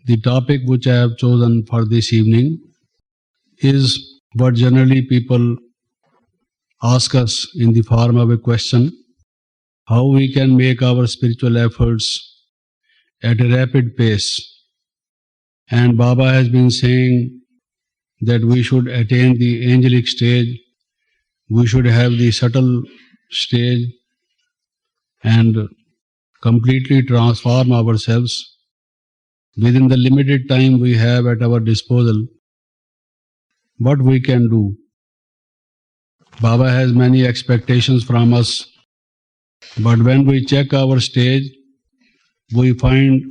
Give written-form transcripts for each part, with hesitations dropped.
The topic which I have chosen for this evening is what generally people ask us in the form of a question: how we can make our spiritual efforts at a rapid pace. And Baba has been saying that we should attain the angelic stage, we should have the subtle stage and completely transform ourselves within the limited time we have at our disposal. What we can do? Baba has many expectations from us, but when we check our stage, we find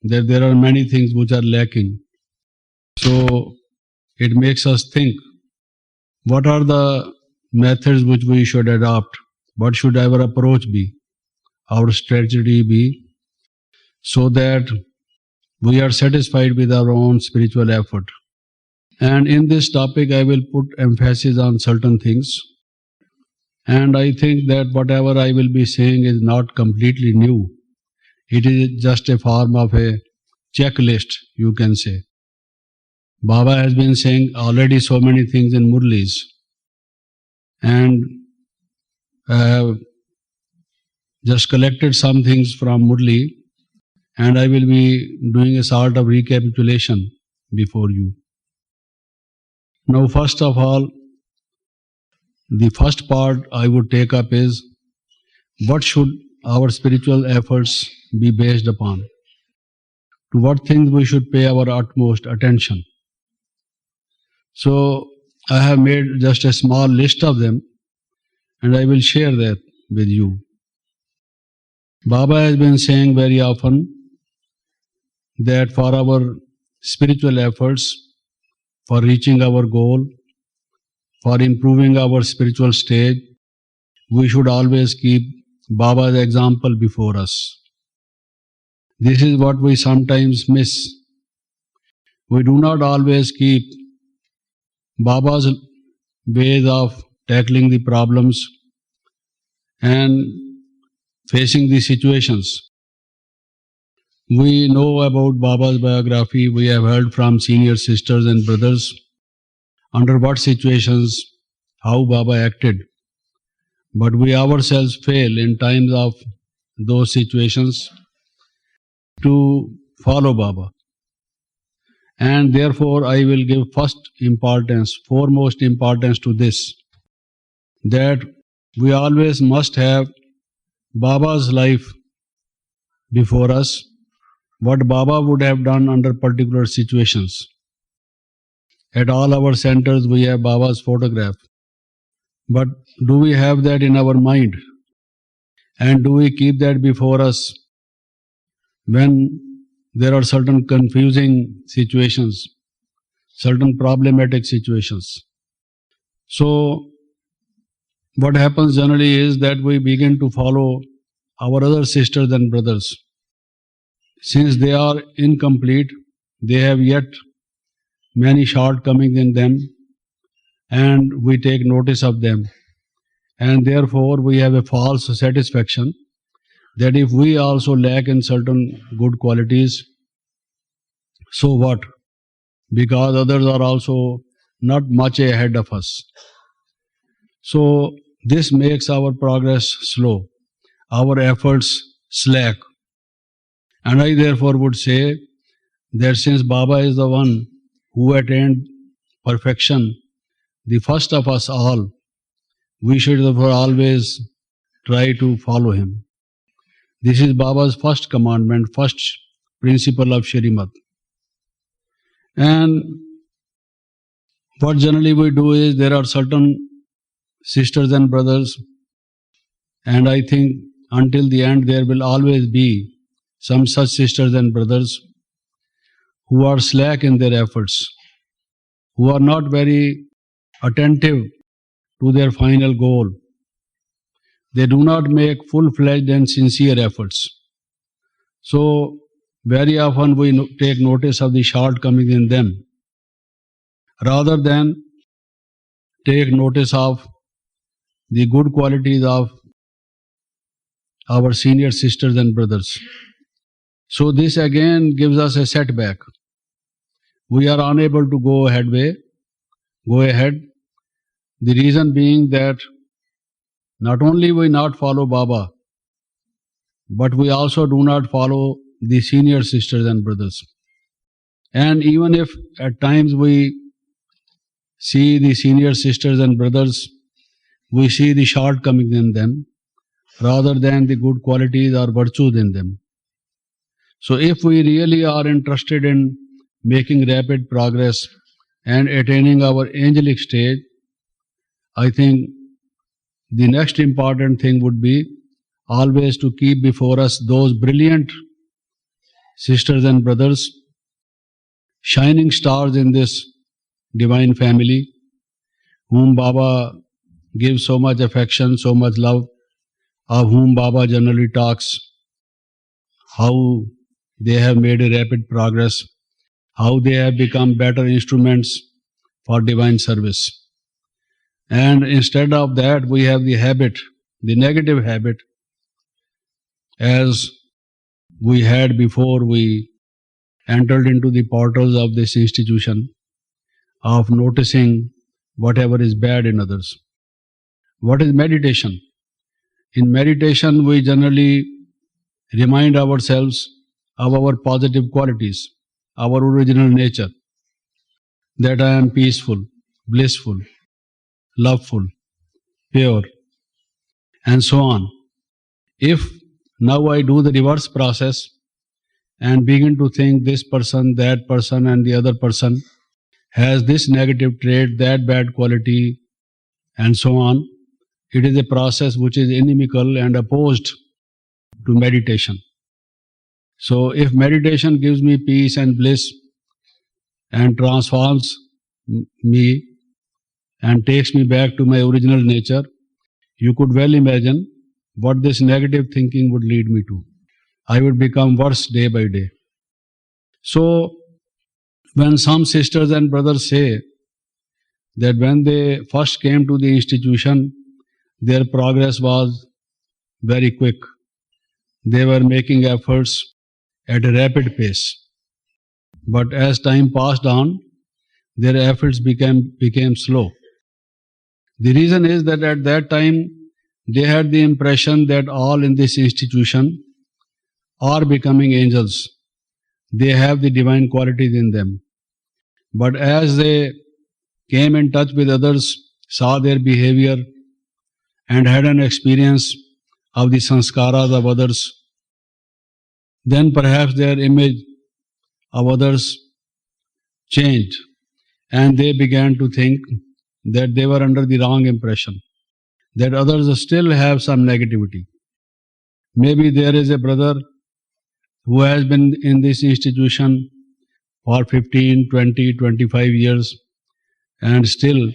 that there are many things which are lacking. So it makes us think, what are the methods which we should adopt? What should our approach be? Our strategy be, so that we are satisfied with our own spiritual effort. And in this topic, I will put emphasis on certain things. And I think that whatever I will be saying is not completely new. It is just a form of a checklist, you can say. Baba has been saying already so many things in Murlis. And I have just collected some things from Murli, and I will be doing a sort of recapitulation before you. Now, first of all, the first part I would take up is, what should our spiritual efforts be based upon? To what things we should pay our utmost attention? So, I have made just a small list of them, and I will share that with you. Baba has been saying very often that for our spiritual efforts, for reaching our goal, for improving our spiritual state, we should always keep Baba's example before us. This is what we sometimes miss. We do not always keep Baba's ways of tackling the problems and facing the situations. We know about Baba's biography, we have heard from senior sisters and brothers under what situations, how Baba acted. But we ourselves fail in times of those situations to follow Baba. And therefore I will give foremost importance to this, that we always must have Baba's life before us, what Baba would have done under particular situations. At all our centers we have Baba's photograph. But do we have that in our mind? And do we keep that before us when there are certain confusing situations, certain problematic situations? So, what happens generally is that we begin to follow our other sisters and brothers. Since they are incomplete, they have yet many shortcomings in them, and we take notice of them. And therefore we have a false satisfaction that if we also lack in certain good qualities, so what? Because others are also not much ahead of us. So this makes our progress slow, our efforts slack. And I therefore would say that since Baba is the one who attained perfection, the first of us all, we should therefore always try to follow him. This is Baba's first commandment, first principle of Shrimad. And what generally we do is, there are certain sisters and brothers, and I think until the end there will always be some such sisters and brothers who are slack in their efforts, who are not very attentive to their final goal. They do not make full-fledged and sincere efforts. So, very often we take notice of the shortcomings in them, rather than take notice of the good qualities of our senior sisters and brothers. So this again gives us a setback. We are unable to go ahead. The reason being that not only we not follow Baba, but we also do not follow the senior sisters and brothers. And even if at times we see the senior sisters and brothers, we see the shortcomings in them rather than the good qualities or virtues in them. So if we really are interested in making rapid progress and attaining our angelic stage, I think the next important thing would be always to keep before us those brilliant sisters and brothers, shining stars in this divine family, whom Baba gives so much affection, so much love, of whom Baba generally talks, how they have made a rapid progress, how they have become better instruments for divine service. And instead of that, we have the habit, the negative habit, as we had before we entered into the portals of this institution, of noticing whatever is bad in others. What is meditation? In meditation, we generally remind ourselves of our positive qualities, our original nature, that I am peaceful, blissful, loveful, pure, and so on. If now I do the reverse process and begin to think this person, that person, and the other person has this negative trait, that bad quality, and so on, it is a process which is inimical and opposed to meditation. So if meditation gives me peace and bliss and transforms me and takes me back to my original nature, you could well imagine what this negative thinking would lead me to. I would become worse day by day. So when some sisters and brothers say that when they first came to the institution, their progress was very quick. They were making efforts at a rapid pace. But as time passed on, their efforts became slow. The reason is that at that time, they had the impression that all in this institution are becoming angels. They have the divine qualities in them. But as they came in touch with others, saw their behavior, and had an experience of the sanskaras of others, then perhaps their image of others changed, and they began to think that they were under the wrong impression, that others still have some negativity. Maybe there is a brother who has been in this institution for 15, 20, 25 years, and still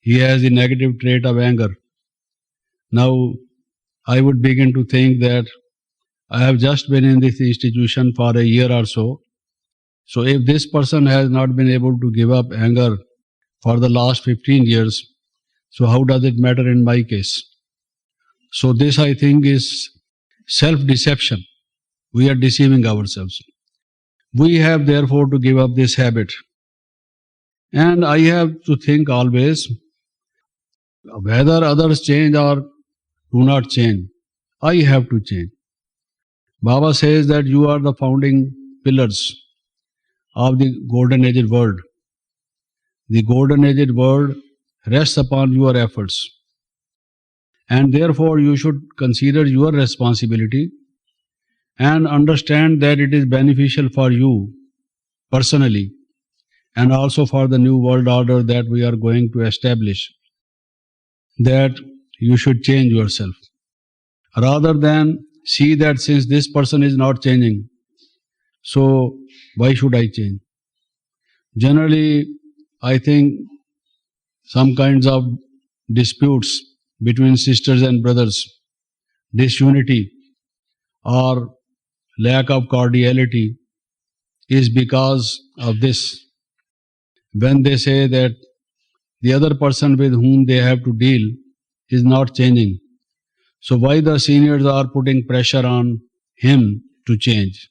he has the negative trait of anger. Now, I would begin to think that I have just been in this institution for a year or so. So if this person has not been able to give up anger for the last 15 years, so how does it matter in my case? So this, I think, is self-deception. We are deceiving ourselves. We have therefore to give up this habit. And I have to think always whether others change or do not change, I have to change. Baba says that you are the founding pillars of the golden aged world. The golden aged world rests upon your efforts. And therefore you should consider your responsibility and understand that it is beneficial for you personally and also for the new world order that we are going to establish, that you should change yourself. Rather than see that since this person is not changing, so why should I change? Generally, I think some kinds of disputes between sisters and brothers, disunity or lack of cordiality is because of this. When they say that the other person with whom they have to deal is not changing, so why the seniors are putting pressure on him to change?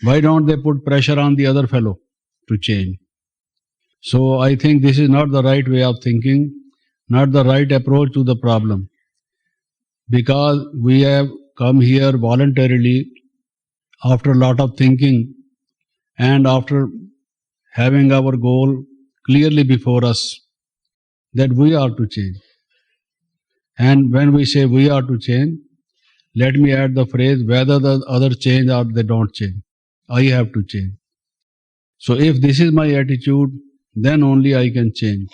Why don't they put pressure on the other fellow to change? So I think this is not the right way of thinking, not the right approach to the problem. Because we have come here voluntarily after a lot of thinking and after having our goal clearly before us that we are to change. And when we say we are to change, let me add the phrase whether the other change or they don't change. I have to change. So if this is my attitude, then only I can change.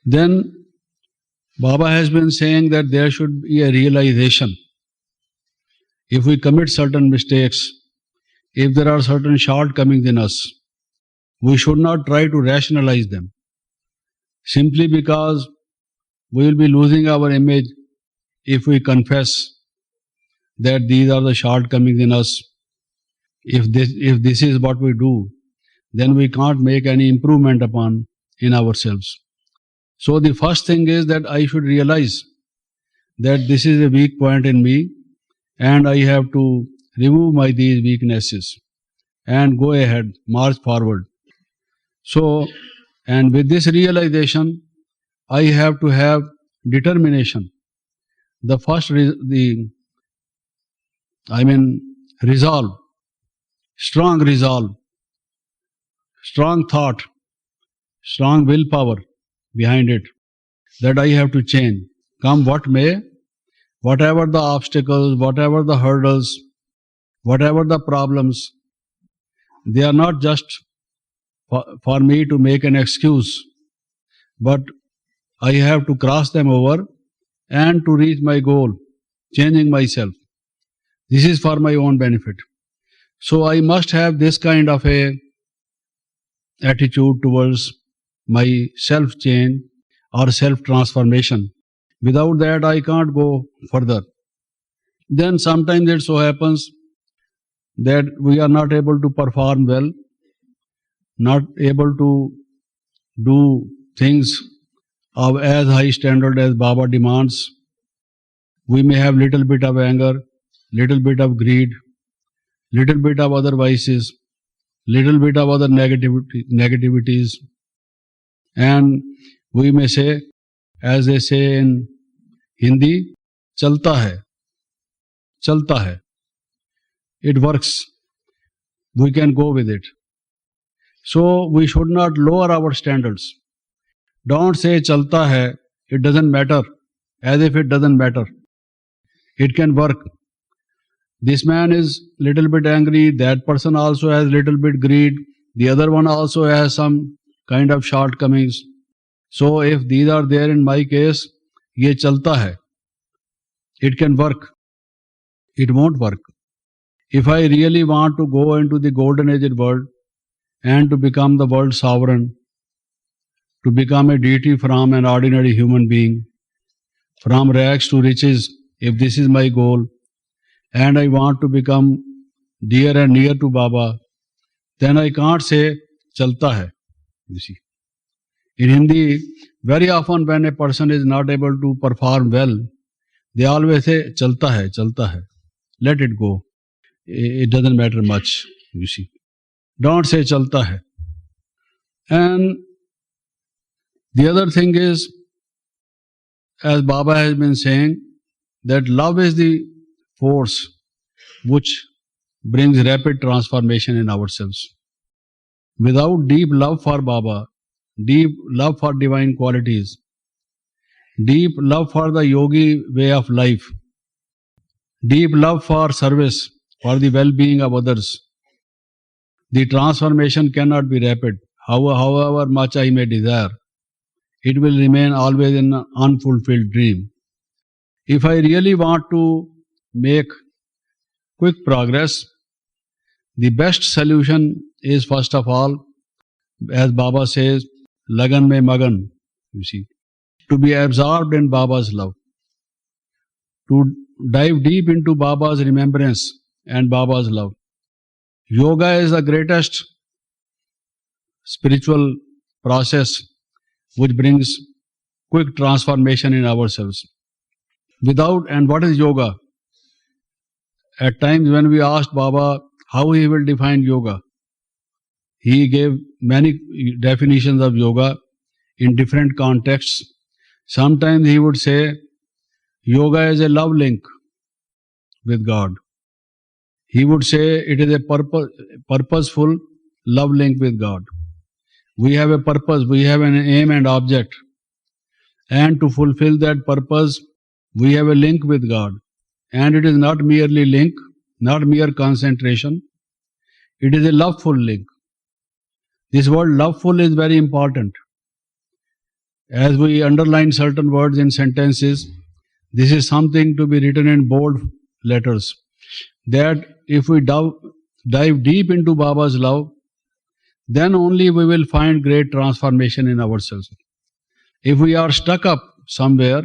Then Baba has been saying that there should be a realization. If we commit certain mistakes, if there are certain shortcomings in us, we should not try to rationalize them. Simply because we will be losing our image if we confess that these are the shortcomings in us. If this is what we do, then we can't make any improvement upon in ourselves. So the first thing is that I should realize that this is a weak point in me and I have to remove these weaknesses and go ahead, march forward. So, and with this realization, I have to have determination. The first, resolve, strong thought, strong willpower behind it, that I have to change. Come what may, whatever the obstacles, whatever the hurdles, whatever the problems, they are not just for me to make an excuse, but I have to cross them over and to reach my goal, changing myself. This is for my own benefit. So I must have this kind of a attitude towards my self-change or self-transformation. Without that, I can't go further. Then sometimes it so happens that we are not able to perform well, not able to do things of as high standard as Baba demands. We may have little bit of anger, little bit of greed, little bit of other vices, little bit of other negativities. And we may say, as they say in Hindi, chalta hai. It works. We can go with it. So we should not lower our standards. Don't say chalta hai, it doesn't matter, as if it doesn't matter. It can work. This man is little bit angry, that person also has little bit greed, the other one also has some kind of shortcomings. So if these are there in my case, ye chalta hai. It can work. It won't work. If I really want to go into the golden aged world and to become the world sovereign, to become a deity from an ordinary human being, from rags to riches, if this is my goal, and I want to become dear and near to Baba, then I can't say chalta hai. You see, in Hindi, very often when a person is not able to perform well, they always say chalta hai. Let it go. It doesn't matter much. You see, don't say chalta hai. And the other thing is, as Baba has been saying, that love is the force which brings rapid transformation in ourselves. Without deep love for Baba, deep love for divine qualities, deep love for the yogi way of life, deep love for service, for the well-being of others, the transformation cannot be rapid. However much I may desire, it will remain always an unfulfilled dream. If I really want to make quick progress, the best solution is, first of all, as Baba says, lagan mein magan, you see, to be absorbed in Baba's love, to dive deep into Baba's remembrance and Baba's love. Yoga is the greatest spiritual process which brings quick transformation in ourselves. And what is yoga? At times when we asked Baba, how he will define yoga. He gave many definitions of yoga in different contexts. Sometimes he would say, yoga is a love link with God. He would say it is a purposeful love link with God. We have a purpose, we have an aim and object. And to fulfill that purpose, we have a link with God. And it is not merely link, not mere concentration. It is a loveful link. This word loveful is very important. As we underline certain words in sentences, this is something to be written in bold letters. That if we dive deep into Baba's love, then only we will find great transformation in ourselves. If we are stuck up somewhere,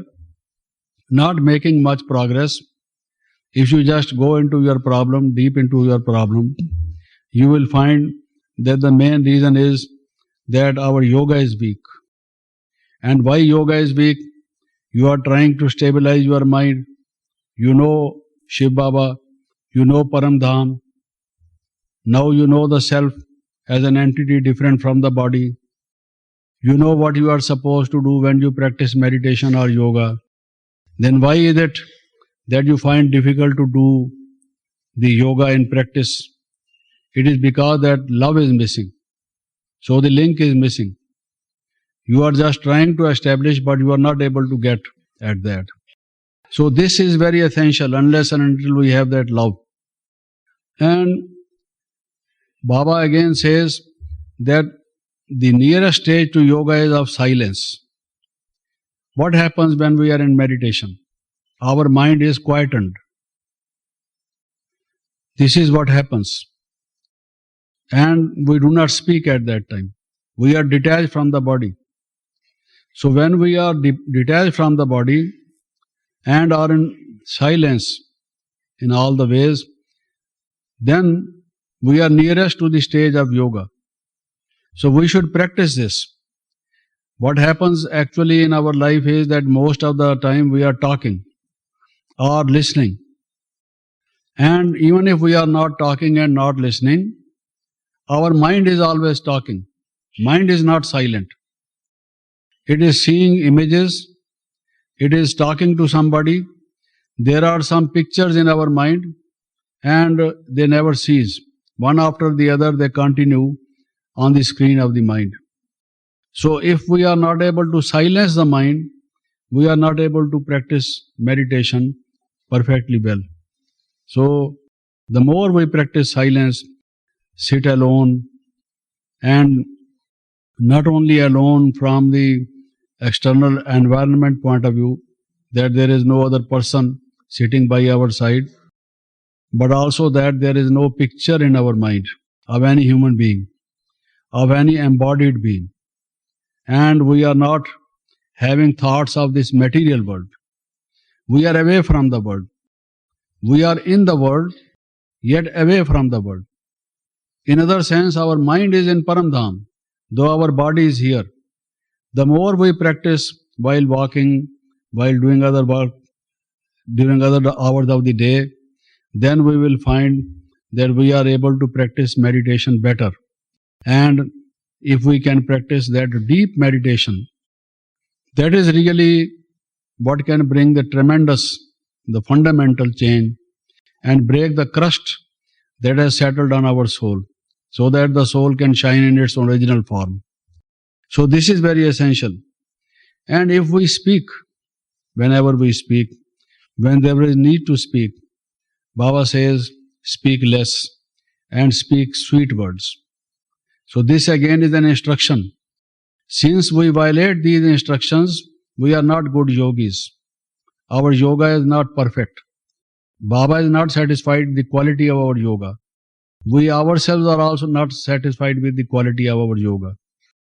not making much progress, if you just go into your problem, deep into your problem, you will find that the main reason is that our yoga is weak. And why yoga is weak? You are trying to stabilize your mind. You know Shiv Baba, you know Param Dham. Now you know the self as an entity different from the body. You know what you are supposed to do when you practice meditation or yoga. Then why is it that you find difficult to do the yoga in practice? It is because that love is missing. So the link is missing. You are just trying to establish, but you are not able to get at that. So this is very essential unless and until we have that love. And Baba again says that the nearest stage to yoga is of silence. What happens when we are in meditation? Our mind is quietened. This is what happens. And we do not speak at that time. We are detached from the body. So when we are detached from the body and are in silence in all the ways, then we are nearest to the stage of yoga. So we should practice this. What happens actually in our life is that most of the time we are talking or listening. And even if we are not talking and not listening, our mind is always talking. Mind is not silent. It is seeing images. It is talking to somebody. There are some pictures in our mind and they never cease. One after the other they continue on the screen of the mind. So if we are not able to silence the mind, we are not able to practice meditation perfectly well. So the more we practice silence, sit alone, and not only alone from the external environment point of view, that there is no other person sitting by our side, but also that there is no picture in our mind of any human being, of any embodied being. And we are not having thoughts of this material world. We are away from the world. We are in the world, yet away from the world. In other sense, our mind is in Param Dham, though our body is here. The more we practice while walking, while doing other work, during other hours of the day, then we will find that we are able to practice meditation better. And if we can practice that deep meditation, that is really what can bring the tremendous, the fundamental change and break the crust that has settled on our soul, so that the soul can shine in its original form. So this is very essential. And if we speak, whenever we speak, when there is need to speak, Baba says, speak less and speak sweet words. So this again is an instruction. Since we violate these instructions, we are not good yogis. Our yoga is not perfect. Baba is not satisfied with the quality of our yoga. We ourselves are also not satisfied with the quality of our yoga.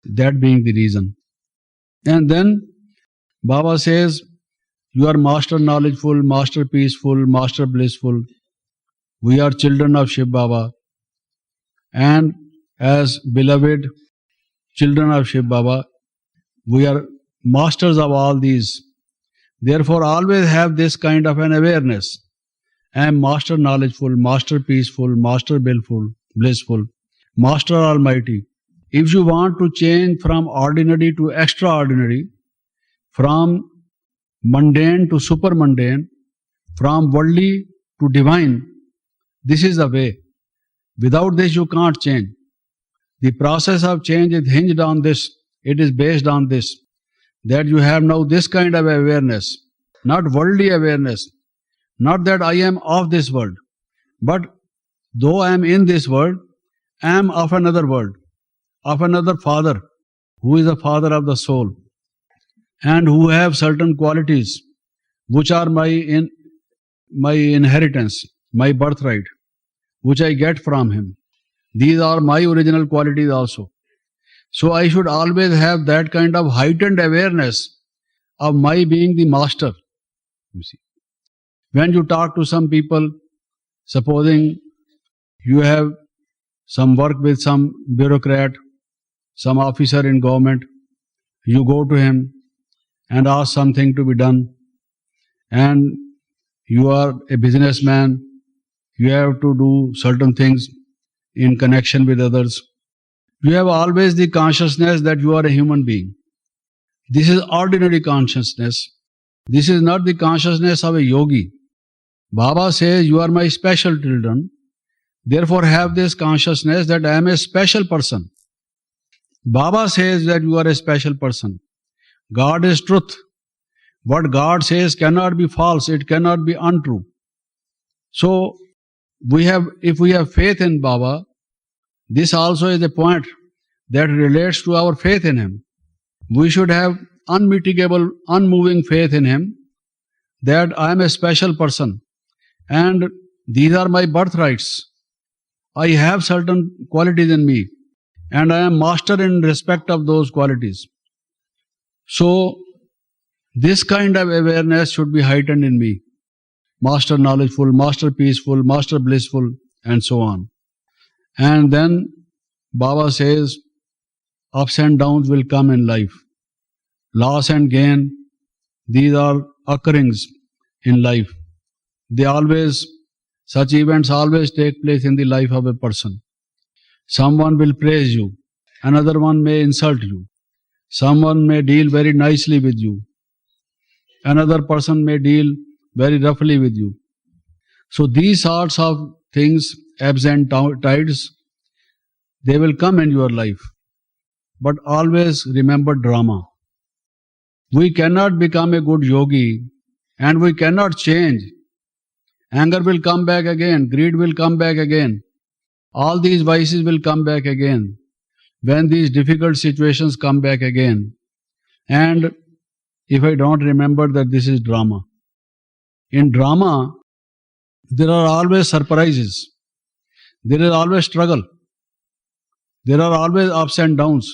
That being the reason. And then Baba says, you are master knowledgeful, master peaceful, master blissful. We are children of Shiv Baba. And as beloved children of Shiv Baba, we are masters of all these. Therefore, always have this kind of an awareness. I am Master knowledgeful, Master peaceful, Master blissful, Master almighty. If you want to change from ordinary to extraordinary, from mundane to super mundane, from worldly to divine, this is the way. Without this, you can't change. The process of change is hinged on this. It is based on this, that you have now this kind of awareness, not worldly awareness, not that I am of this world, but though I am in this world, I am of another world, of another Father, who is the Father of the soul, and who have certain qualities which are my inheritance, my birthright, which I get from Him. These are my original qualities also. So I should always have that kind of heightened awareness of my being the master. You see, when you talk to some people, supposing you have some work with some bureaucrat, some officer in government, you go to him and ask something to be done, and you are a businessman, you have to do certain things in connection with others. You have always the consciousness that you are a human being. This is ordinary consciousness. This is not the consciousness of a yogi. Baba says, you are my special children. Therefore have this consciousness that I am a special person. Baba says that you are a special person. God is truth. What God says cannot be false. It cannot be untrue. So if we have faith in Baba, this also is a point that relates to our faith in Him. We should have unmitigable, unmoving faith in Him, that I am a special person and these are my birthrights. I have certain qualities in me and I am master in respect of those qualities. So this kind of awareness should be heightened in me. Master knowledgeful, Master peaceful, Master blissful, and so on. And then Baba says, ups and downs will come in life. Loss and gain, these are occurrings in life. Such events always take place in the life of a person. Someone will praise you, another one may insult you. Someone may deal very nicely with you. Another person may deal very roughly with you. So these sorts of things, ebbs and tides, they will come in your life. But always remember drama. We cannot become a good yogi and we cannot change. Anger will come back again, greed will come back again. All these vices will come back again when these difficult situations come back again. And if I don't remember that this is drama. In drama, there are always surprises. There is always struggle. There are always ups and downs.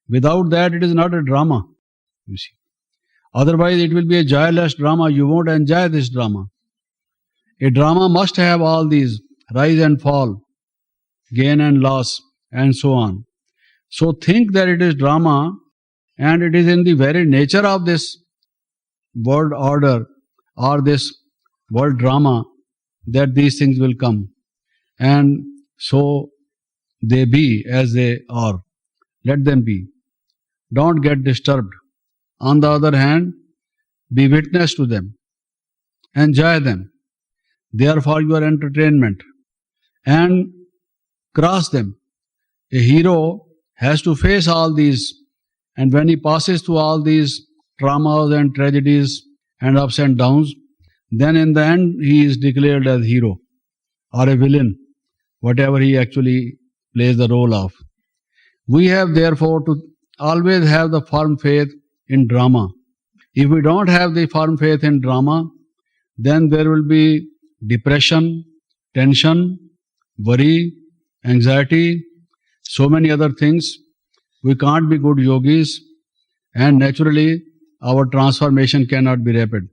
Without that, it is not a drama, you see. Otherwise, it will be a joyless drama. You won't enjoy this drama. A drama must have all these rise and fall, gain and loss, and so on. So think that it is drama, and it is in the very nature of this world order or this world drama that these things will come. And so they be as they are. Let them be. Don't get disturbed. On the other hand, be witness to them. Enjoy them. They are for your entertainment. And cross them. A hero has to face all these, and when he passes through all these traumas and tragedies and ups and downs, then in the end he is declared as hero or a villain, whatever he actually plays the role of. We have therefore to always have the firm faith in drama. If we don't have the firm faith in drama, then there will be depression, tension, worry, anxiety, so many other things. We can't be good yogis, and naturally our transformation cannot be rapid.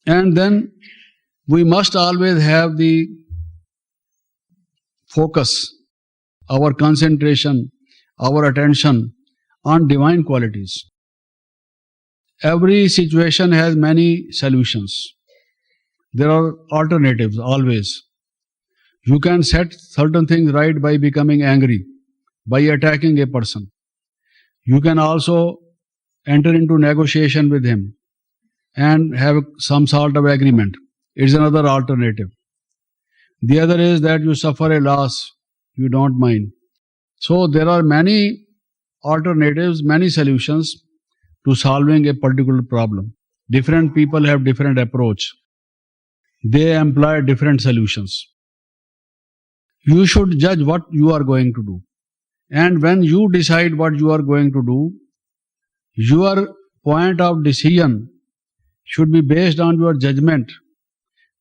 And then we must always have the focus, our concentration, our attention on divine qualities. Every situation has many solutions. There are alternatives always. You can set certain things right by becoming angry, by attacking a person. You can also enter into negotiation with him and have some sort of agreement. It's another alternative. The other is that you suffer a loss, you don't mind. So there are many alternatives, many solutions to solving a particular problem. Different people have different approach. They employ different solutions. You should judge what you are going to do. And when you decide what you are going to do, your point of decision should be based on your judgment,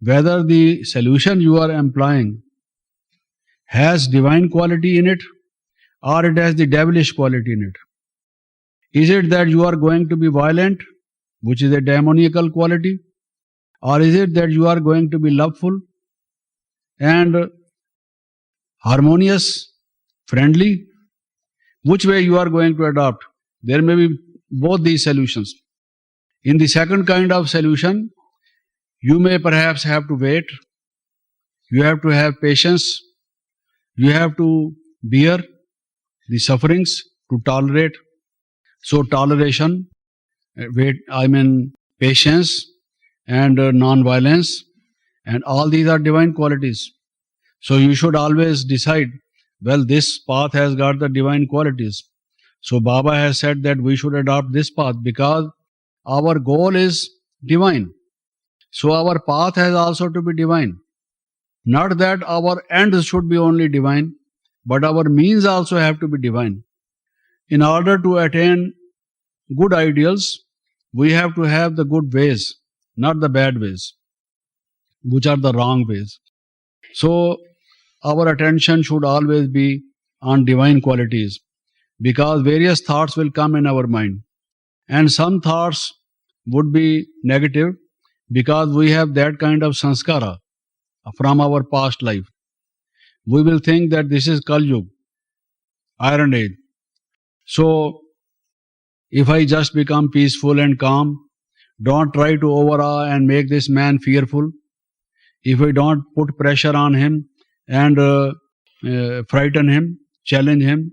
whether the solution you are employing has divine quality in it or it has the devilish quality in it. Is it that you are going to be violent, which is a demoniacal quality, or is it that you are going to be loveful and harmonious, friendly? Which way you are going to adopt? There may be both these solutions. In the second kind of solution, you may perhaps have to wait. You have to have patience. You have to bear the sufferings, to tolerate. So toleration, patience and non-violence, and all these are divine qualities. So you should always decide, well, this path has got the divine qualities. So Baba has said that we should adopt this path because our goal is divine. So our path has also to be divine. Not that our end should be only divine, but our means also have to be divine. In order to attain good ideals, we have to have the good ways, not the bad ways, which are the wrong ways. So our attention should always be on divine qualities, because various thoughts will come in our mind. And some thoughts would be negative because we have that kind of sanskara from our past life. We will think that this is Kali Yuga, Iron Age. So if I just become peaceful and calm, don't try to overawe and make this man fearful. If I don't put pressure on him and frighten him, challenge him,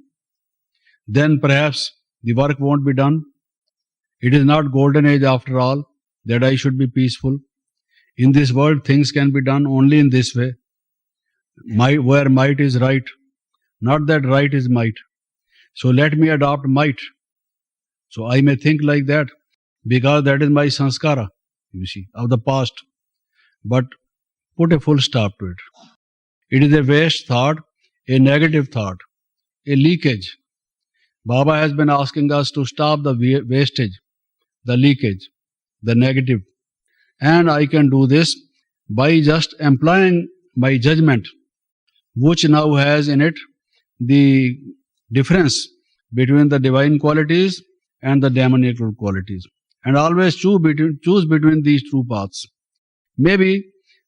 then perhaps the work won't be done. It is not golden age after all, that I should be peaceful. In this world, things can be done only in this way. Where might is right, not that right is might. So let me adopt might. So I may think like that, because that is my sanskara, you see, of the past. But put a full stop to it. It is a waste thought, a negative thought, a leakage. Baba has been asking us to stop the wastage, the leakage, the negative. And I can do this by just employing my judgment, which now has in it the difference between the divine qualities and the demoniacal qualities. And always choose between these two paths. Maybe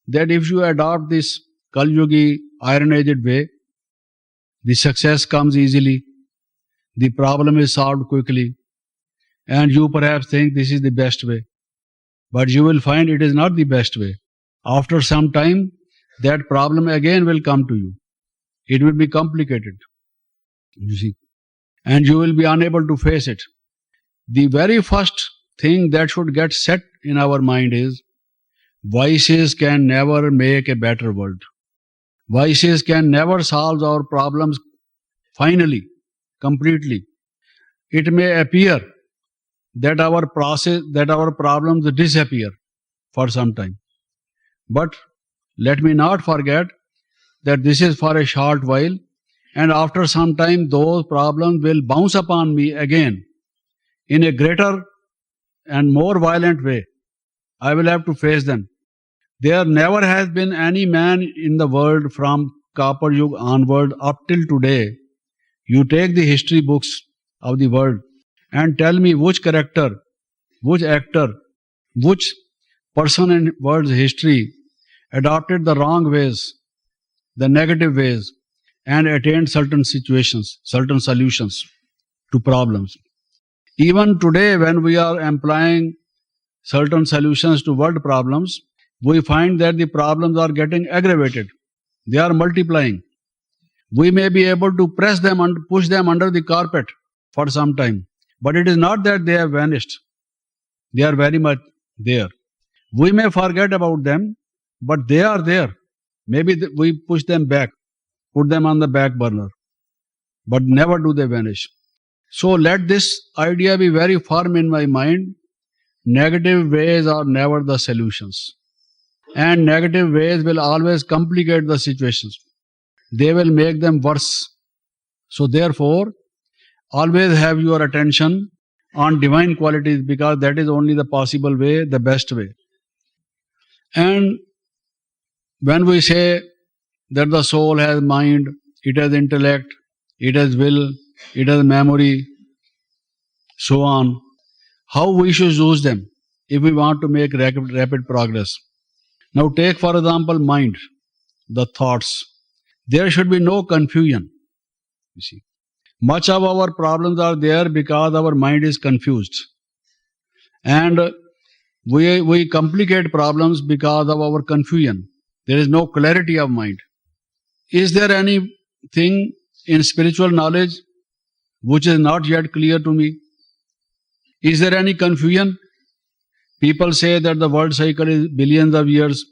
that if you adopt this Kali Yugi, iron-aged way, the success comes easily, the problem is solved quickly, and you perhaps think this is the best way. But you will find it is not the best way. After some time, that problem again will come to you. It will be complicated, you see, and you will be unable to face it. The very first thing that should get set in our mind is, vices can never make a better world. Vices can never solve our problems finally, completely. It may appear that our problems disappear for some time. But let me not forget that this is for a short while, and after some time those problems will bounce upon me again in a greater and more violent way. I will have to face them. There never has been any man in the world from Kapar Yuga onward up till today. You take the history books of the world and tell me which character, which actor, which person in world's history adopted the wrong ways, the negative ways, and attained certain situations, certain solutions to problems. Even today, when we are employing certain solutions to world problems, we find that the problems are getting aggravated. They are multiplying. We may be able to press them and push them under the carpet for some time. But it is not that they have vanished. They are very much there. We may forget about them, but they are there. Maybe we push them back, put them on the back burner. But never do they vanish. So let this idea be very firm in my mind. Negative ways are never the solutions. And negative ways will always complicate the situations. They will make them worse. So therefore, always have your attention on divine qualities, because that is only the possible way, the best way. And when we say that the soul has mind, it has intellect, it has will, it has memory, so on, how we should use them if we want to make rapid progress. Now take for example mind, the thoughts. There should be no confusion. You see, much of our problems are there because our mind is confused. And we complicate problems because of our confusion. There is no clarity of mind. Is there anything in spiritual knowledge which is not yet clear to me? Is there any confusion? People say that the world cycle is billions of years.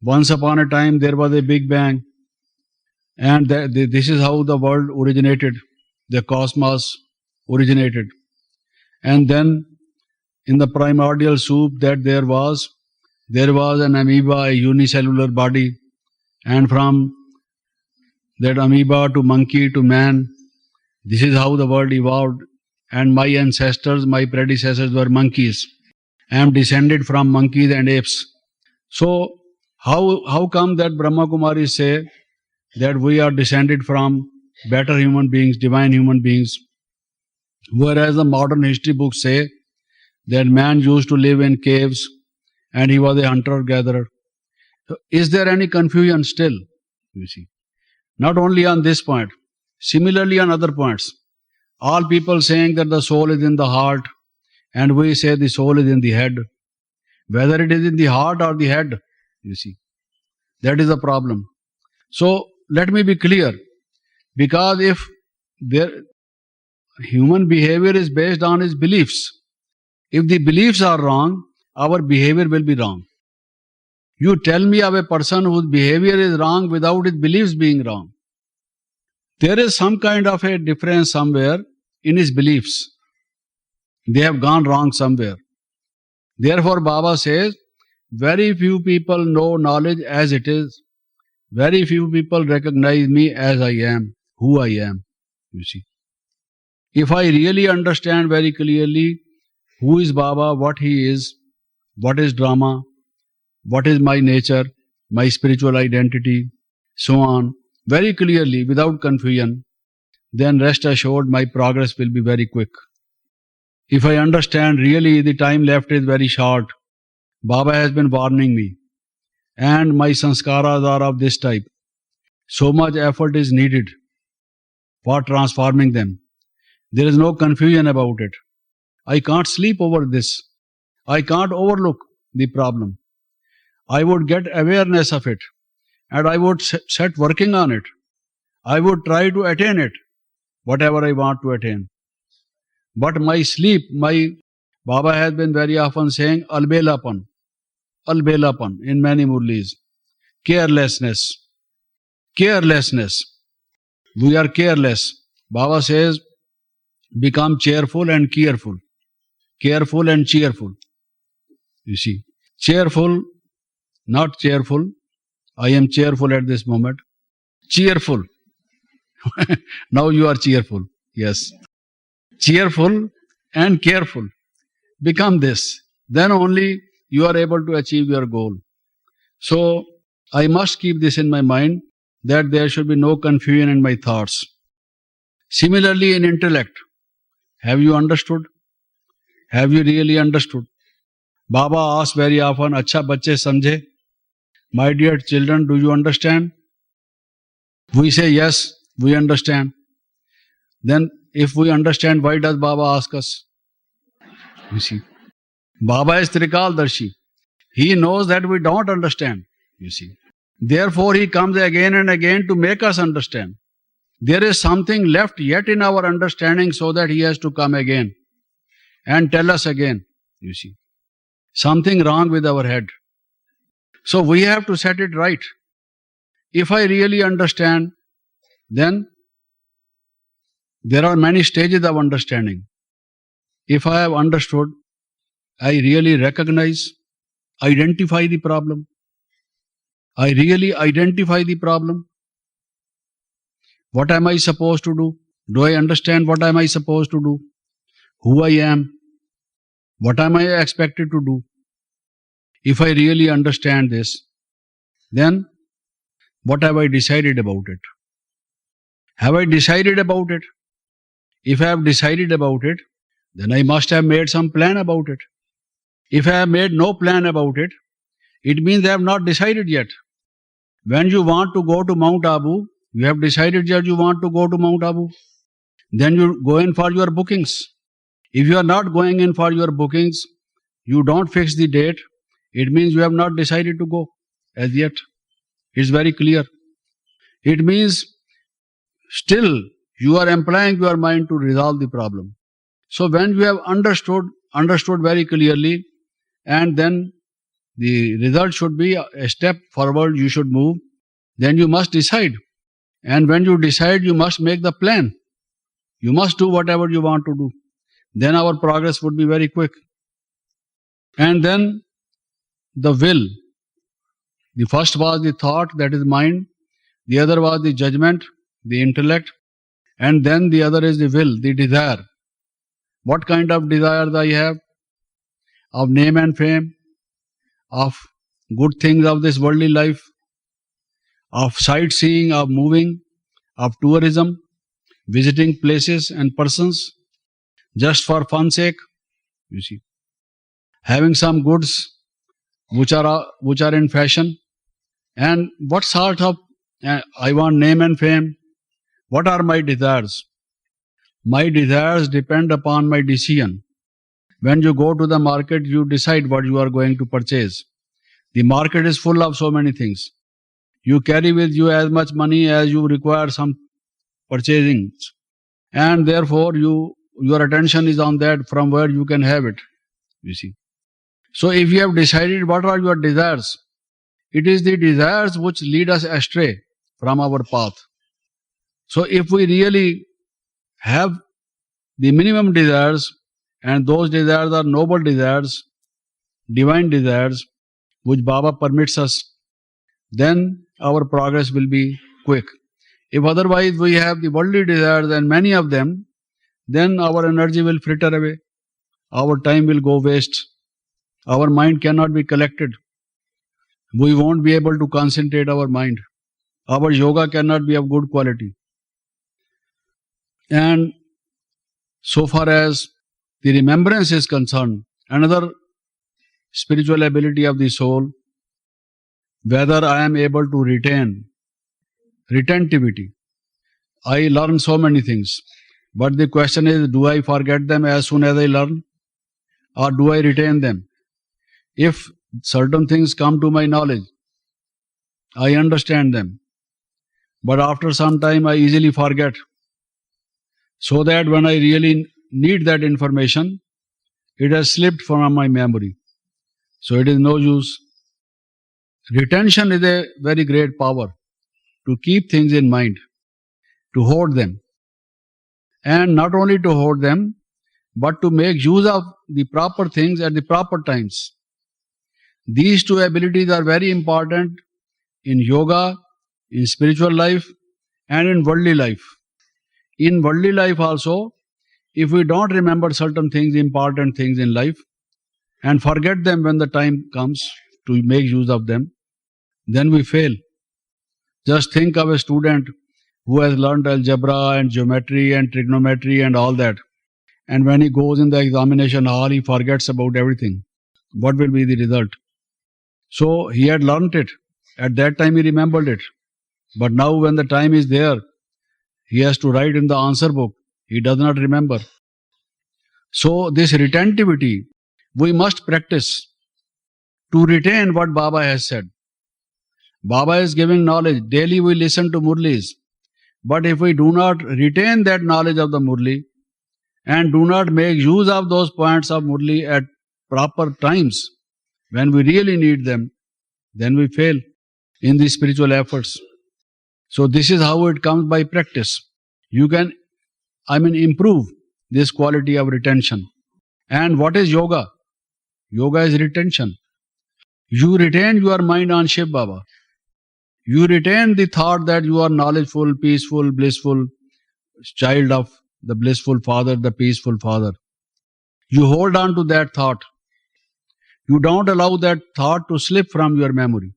Once upon a time there was a big bang. And this is how the world originated. The cosmos originated. And then in the primordial soup that there was an amoeba, a unicellular body. And from that amoeba to monkey to man, this is how the world evolved. And my ancestors, my predecessors were monkeys. I am descended from monkeys and apes. So how come that Brahma Kumaris say that we are descended from better human beings, divine human beings, whereas the modern history books say that man used to live in caves and he was a hunter-gatherer? So is there any confusion still? You see, not only on this point, similarly on other points. All people saying that the soul is in the heart, and we say the soul is in the head. Whether it is in the heart or the head, you see, that is the problem. So let me be clear, because if human behavior is based on his beliefs, if the beliefs are wrong, our behavior will be wrong. You tell me of a person whose behavior is wrong without his beliefs being wrong. There is some kind of a difference somewhere in his beliefs. They have gone wrong somewhere. Therefore, Baba says, very few people know knowledge as it is. Very few people recognize me as I am, who I am. You see, if I really understand very clearly who is Baba, what he is, what is drama, what is my nature, my spiritual identity, so on, very clearly, without confusion, then rest assured my progress will be very quick. If I understand really the time left is very short, Baba has been warning me, and my sanskaras are of this type. So much effort is needed for transforming them. There is no confusion about it. I can't sleep over this. I can't overlook the problem. I would get awareness of it, and I would set working on it. I would try to attain it, whatever I want to attain. But my sleep, my Baba has been very often saying albelapan in many murlis. Carelessness. We are careless. Baba says, become cheerful and careful. Careful and cheerful. You see, cheerful, not cheerful. I am cheerful at this moment. Cheerful. Now you are cheerful. Yes. Cheerful and careful. Become this. Then only you are able to achieve your goal. So I must keep this in my mind, that there should be no confusion in my thoughts. Similarly in intellect. Have you understood? Have you really understood? Baba asks very often, Acha bacche samjhe? My dear children, do you understand? We say yes, we understand. Then if we understand, why does Baba ask us? You see, Baba is Trikaldarshi. He knows that we don't understand, you see. Therefore, he comes again and again to make us understand. There is something left yet in our understanding, so that he has to come again and tell us again, you see. Something wrong with our head. So we have to set it right. If I really understand, then there are many stages of understanding. If I have understood, I really recognize, identify the problem. I really identify the problem. What am I supposed to do? Do I understand what am I supposed to do? Who I am? What am I expected to do? If I really understand this, then what have I decided about it? Have I decided about it? If I have decided about it, then I must have made some plan about it. If I have made no plan about it, it means I have not decided yet. When you want to go to Mount Abu, you have decided that you want to go to Mount Abu. Then you go in for your bookings. If you are not going in for your bookings, you don't fix the date, it means you have not decided to go as yet. It's very clear. It means still you are employing your mind to resolve the problem. So when you have understood very clearly, and then the result should be a step forward you should move, then you must decide. And when you decide, you must make the plan. You must do whatever you want to do. Then our progress would be very quick. And then the will. The first was the thought, that is mind. The other was the judgment, the intellect. And then the other is the will, the desire. What kind of desires I have? Of name and fame, of good things of this worldly life, of sightseeing, of moving, of tourism, visiting places and persons, just for fun's sake, you see. Having some goods which are in fashion. And what sort of, I want name and fame. What are my desires? My desires depend upon my decision. When you go to the market, you decide what you are going to purchase. The market is full of so many things. You carry with you as much money as you require some purchasing. And therefore, your attention is on that, from where you can have it, you see. So if you have decided what are your desires, it is the desires which lead us astray from our path. So if we really have the minimum desires, and those desires are noble desires, divine desires, which Baba permits us, then our progress will be quick. If otherwise we have the worldly desires and many of them, then our energy will fritter away. Our time will go waste. Our mind cannot be collected. We won't be able to concentrate our mind. Our yoga cannot be of good quality. And so far as the remembrance is concerned, another spiritual ability of the soul, whether I am able to retain retentivity. I learn so many things, but the question is, do I forget them as soon as I learn, or do I retain them? If certain things come to my knowledge, I understand them, but after some time I easily forget, so that when I really need that information, it has slipped from my memory. So it is no use. Retention is a very great power, to keep things in mind, to hold them. And not only to hold them, but to make use of the proper things at the proper times. These two abilities are very important in yoga, in spiritual life, and in worldly life. In worldly life also, if we don't remember certain things, important things in life, and forget them when the time comes to make use of them, then we fail. Just think of a student who has learned algebra and geometry and trigonometry and all that, and when he goes in the examination hall, he forgets about everything. What will be the result? So he had learnt it. At that time he remembered it. But now when the time is there, he has to write in the answer book. He does not remember. So this retentivity, we must practice to retain what Baba has said. Baba is giving knowledge. Daily we listen to Murlis. But if we do not retain that knowledge of the Murli and do not make use of those points of Murli at proper times, when we really need them, then we fail in the spiritual efforts. So this is how it comes by practice. You can, improve this quality of retention. And what is yoga? Yoga is retention. You retain your mind on Shiv Baba. You retain the thought that you are knowledgeful, peaceful, blissful, child of the blissful Father, the peaceful Father. You hold on to that thought. You don't allow that thought to slip from your memory.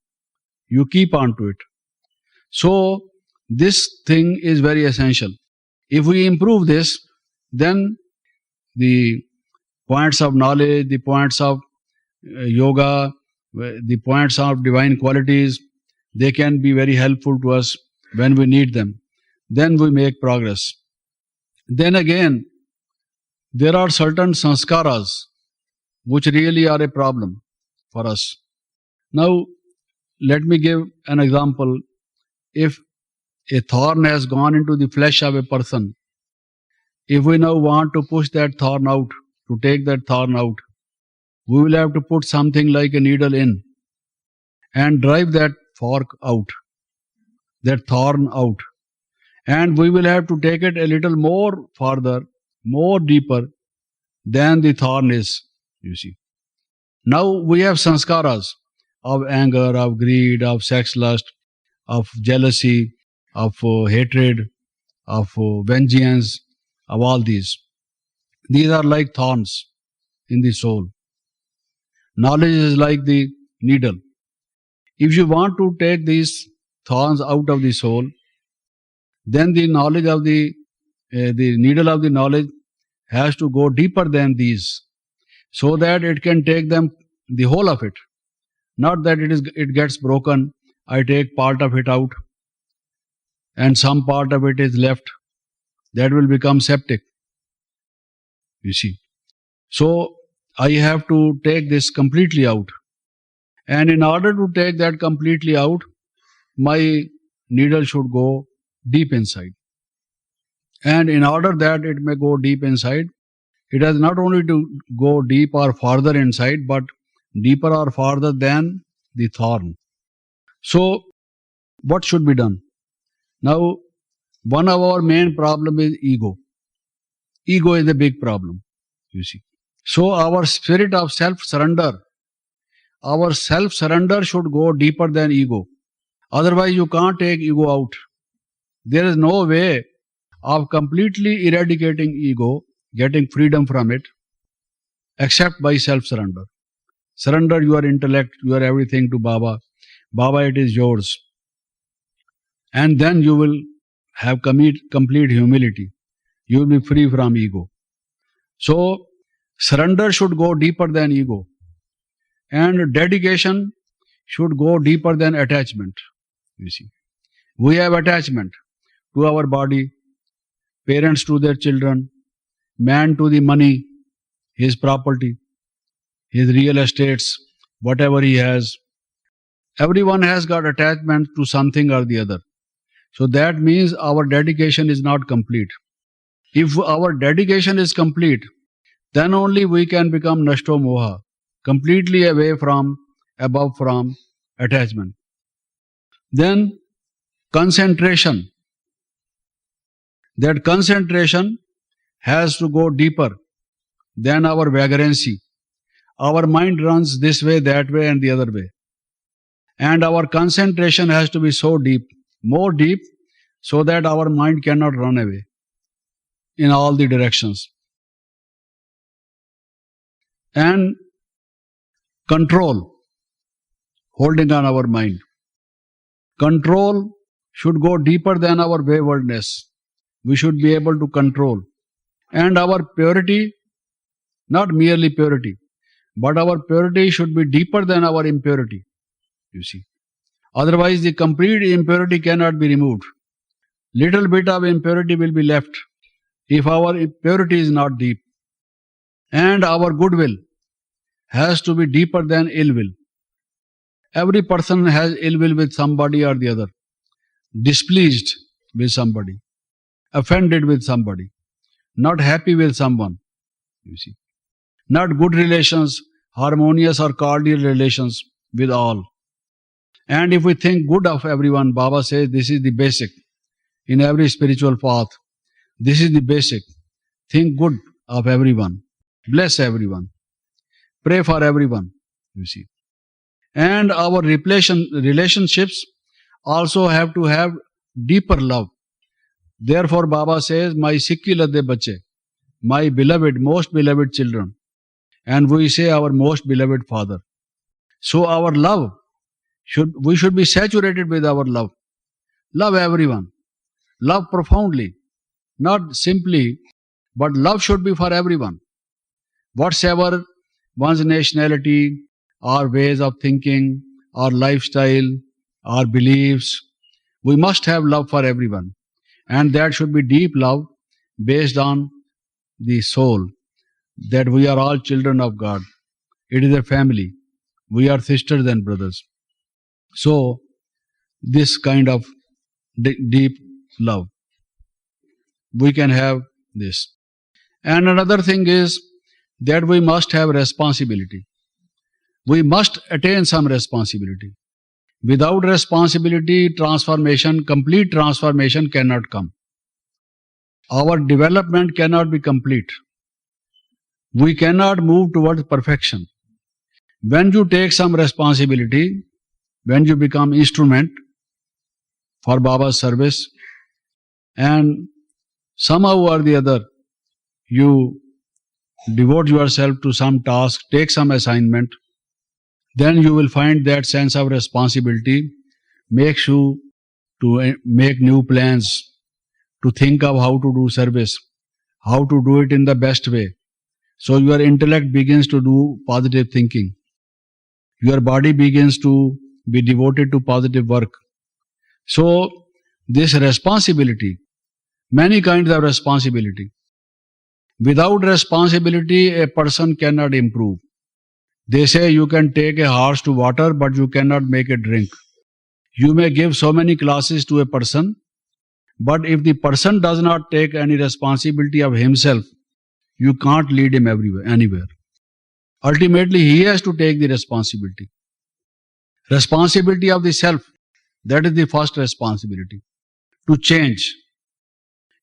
You keep on to it. So, this thing is very essential. If we improve this, then the points of knowledge, the points of yoga, the points of divine qualities, they can be very helpful to us when we need them. Then we make progress. Then again, there are certain sanskaras which really are a problem for us. Now, let me give an example. If a thorn has gone into the flesh of a person, if we now want to push that thorn out, to take that thorn out, we will have to put something like a needle in and drive that fork out, that thorn out. And we will have to take it a little more farther, more deeper than the thorn is, you see. Now we have sanskaras of anger, of greed, of sex lust, of jealousy, of hatred, of vengeance, of all these. These are like thorns in the soul. Knowledge is like the needle. If you want to take these thorns out of the soul, then the knowledge of the needle of the knowledge has to go deeper than these, so that it can take them, the whole of it. Not that it gets broken, I take part of it out and some part of it is left. That will become septic, you see. So I have to take this completely out. And in order to take that completely out, my needle should go deep inside. And in order that it may go deep inside, it has not only to go deep or farther inside, but deeper or farther than the thorn. So, what should be done? Now, one of our main problem is ego. Ego is a big problem, you see. So, our spirit of self-surrender, should go deeper than ego. Otherwise, you can't take ego out. There is no way of completely eradicating ego, getting freedom from it, except by self-surrender. Surrender your intellect, your everything to Baba. Baba, it is yours. And then you will have complete humility. You will be free from ego. So, surrender should go deeper than ego. And dedication should go deeper than attachment. You see, we have attachment to our body, parents to their children, man to the money, his property, his real estates, whatever he has. Everyone has got attachment to something or the other. So that means our dedication is not complete. If our dedication is complete, then only we can become Nashto Moha, completely above from attachment. Then concentration. That concentration has to go deeper than our vagrancy. Our mind runs this way, that way, and the other way. And our concentration has to be so deep, more deep, so that our mind cannot run away in all the directions. And control, holding on our mind. Control should go deeper than our waywardness. We should be able to control. And our purity, not merely purity, but our purity should be deeper than our impurity, you see. Otherwise, the complete impurity cannot be removed. Little bit of impurity will be left if our purity is not deep. And our goodwill has to be deeper than ill will. Every person has ill will with somebody or the other, displeased with somebody, offended with somebody, not happy with someone, you see. Not good relations, harmonious or cordial relations with all. And if we think good of everyone, Baba says this is the basic in every spiritual path. This is the basic. Think good of everyone. Bless everyone. Pray for everyone, you see. And our relationships also have to have deeper love. Therefore, Baba says, my Sikhi ladde bache, my beloved, most beloved children. And we say our most beloved Father. So our love, we should be saturated with our love. Love everyone. Love profoundly. Not simply, but love should be for everyone. Whatsoever one's nationality, our ways of thinking, our lifestyle, our beliefs, we must have love for everyone. And that should be deep love based on the soul, that we are all children of God. It is a family. We are sisters and brothers. So, this kind of deep love, we can have this. And another thing is that we must have responsibility. We must attain some responsibility. Without responsibility, transformation, complete transformation cannot come. Our development cannot be complete. We cannot move towards perfection. When you take some responsibility, when you become instrument for Baba's service, and somehow or the other, you devote yourself to some task, take some assignment, then you will find that sense of responsibility makes you to make new plans, to think of how to do service, how to do it in the best way. So your intellect begins to do positive thinking. Your body begins to be devoted to positive work. So this responsibility, many kinds of responsibility. Without responsibility, a person cannot improve. They say you can take a horse to water, but you cannot make it drink. You may give so many classes to a person, but if the person does not take any responsibility of himself, you can't lead him anywhere. Ultimately, he has to take the responsibility. Responsibility of the self, that is the first responsibility. To change.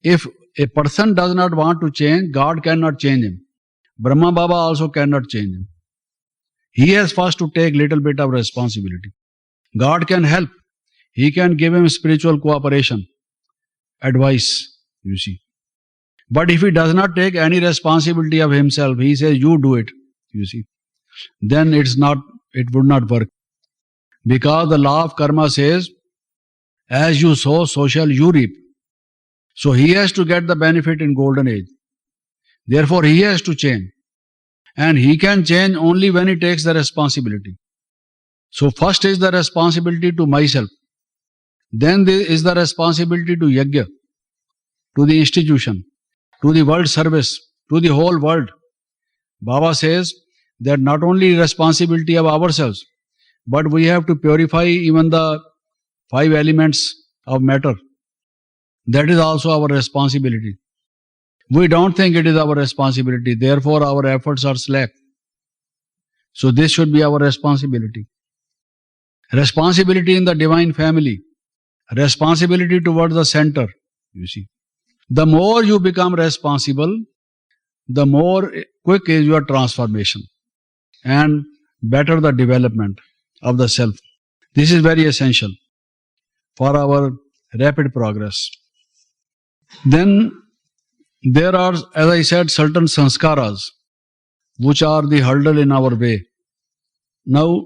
If a person does not want to change, God cannot change him. Brahma Baba also cannot change him. He has first to take little bit of responsibility. God can help. He can give him spiritual cooperation, advice, you see. But if he does not take any responsibility of himself, he says, you do it, you see. Then it would not work. Because the law of karma says, as you sow, so shall you reap. So he has to get the benefit in golden age. Therefore, he has to change. And he can change only when he takes the responsibility. So first is the responsibility to myself. Then there is the responsibility to Yajna, to the institution, to the world service, to the whole world. Baba says that not only responsibility of ourselves, but we have to purify even the 5 elements of matter. That is also our responsibility. We don't think it is our responsibility, therefore our efforts are slack. So this should be our responsibility. Responsibility in the divine family. Responsibility towards the center, you see. The more you become responsible, the more quick is your transformation and better the development of the self. This is very essential for our rapid progress. Then there are, as I said, certain sanskaras which are the hurdle in our way. Now,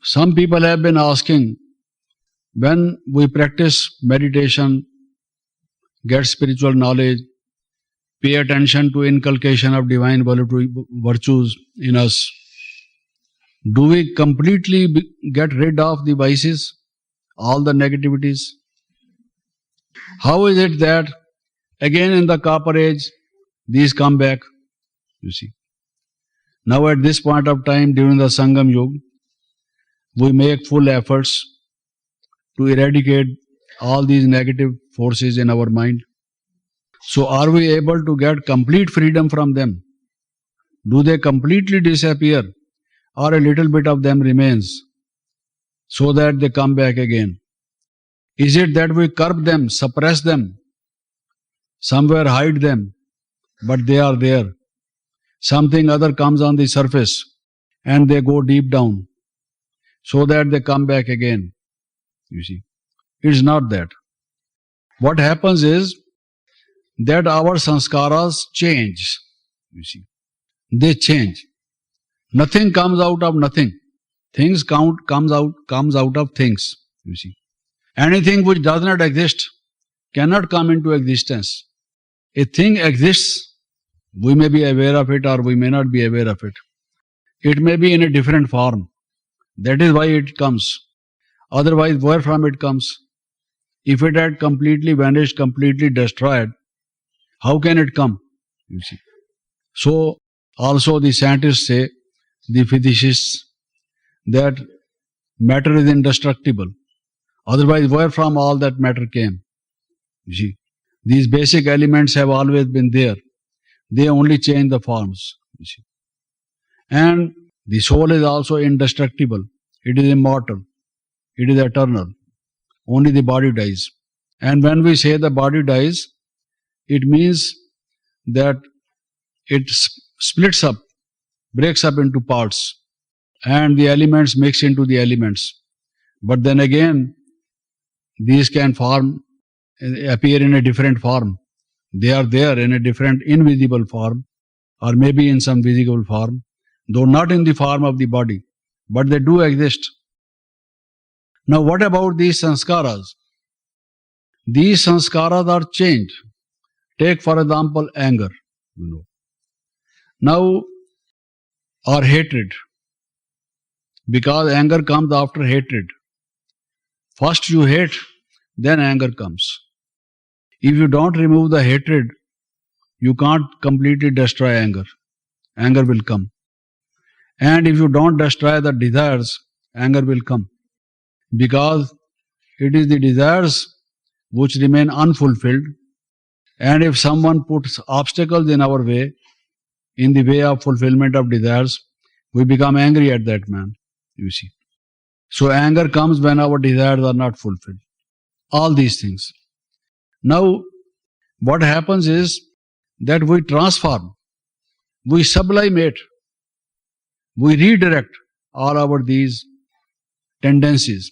some people have been asking, when we practice meditation, get spiritual knowledge, pay attention to inculcation of divine virtues in us, do we completely get rid of the vices, all the negativities? How is it that again in the copper age, these come back? You see. Now at this point of time during the Sangam Yuga, we make full efforts to eradicate all these negative forces in our mind. So are we able to get complete freedom from them? Do they completely disappear, or a little bit of them remains so that they come back again? Is it that we curb them, suppress them, somewhere hide them, but they are there? Something other comes on the surface and they go deep down so that they come back again. You see, it's not that. What happens is that our sanskaras change. You see, they change. Nothing comes out of nothing. Things comes out of things. You see, anything which does not exist cannot come into existence. A thing exists. We may be aware of it or we may not be aware of it. It may be in a different form. That is why it comes. Otherwise, where from it comes? If it had completely vanished, completely destroyed, how can it come? You see. So, also the scientists say, the physicists, that matter is indestructible. Otherwise, where from all that matter came? You see. These basic elements have always been there. They only change the forms. You see. And the soul is also indestructible. It is immortal. It is eternal. Only the body dies. And when we say the body dies, it means that it splits up, breaks up into parts, and the elements mix into the elements. But then again, these can appear in a different form. They are there in a different invisible form, or maybe in some visible form, though not in the form of the body, but they do exist. Now, what about these sanskaras? These sanskaras are changed. Take, for example, anger. Now, or hatred, because anger comes after hatred. First you hate, then anger comes. If you don't remove the hatred, you can't completely destroy anger. Anger will come. And if you don't destroy the desires, anger will come. Because it is the desires which remain unfulfilled. And if someone puts obstacles in our way, in the way of fulfillment of desires, we become angry at that man, you see. So anger comes when our desires are not fulfilled. All these things. Now, what happens is that we transform, we sublimate, we redirect all our these tendencies.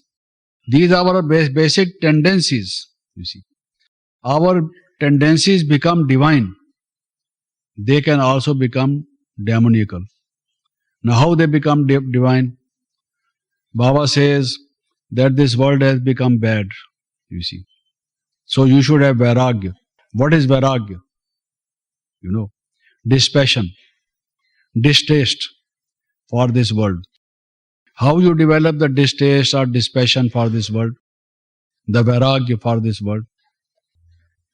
These are our basic tendencies, you see. Our tendencies become divine. They can also become demoniacal. Now, how they become divine? Baba says that this world has become bad, you see. So you should have vairagya. What is vairagya? Dispassion, distaste for this world. How you develop the distaste or dispassion for this world? The vairagya for this world?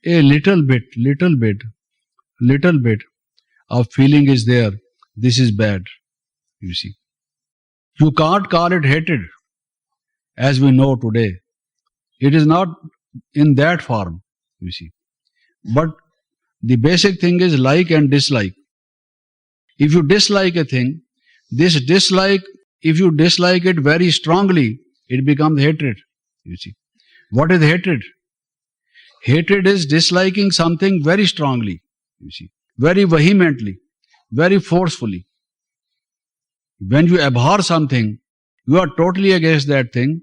A little bit of feeling is there. This is bad, you see. You can't call it hatred as we know today. It is not in that form, you see. But the basic thing is like and dislike. If you dislike a thing, this dislike, if you dislike it very strongly, it becomes hatred, you see. What is hatred? Hatred is disliking something very strongly, you see, very vehemently, very forcefully. When you abhor something, you are totally against that thing,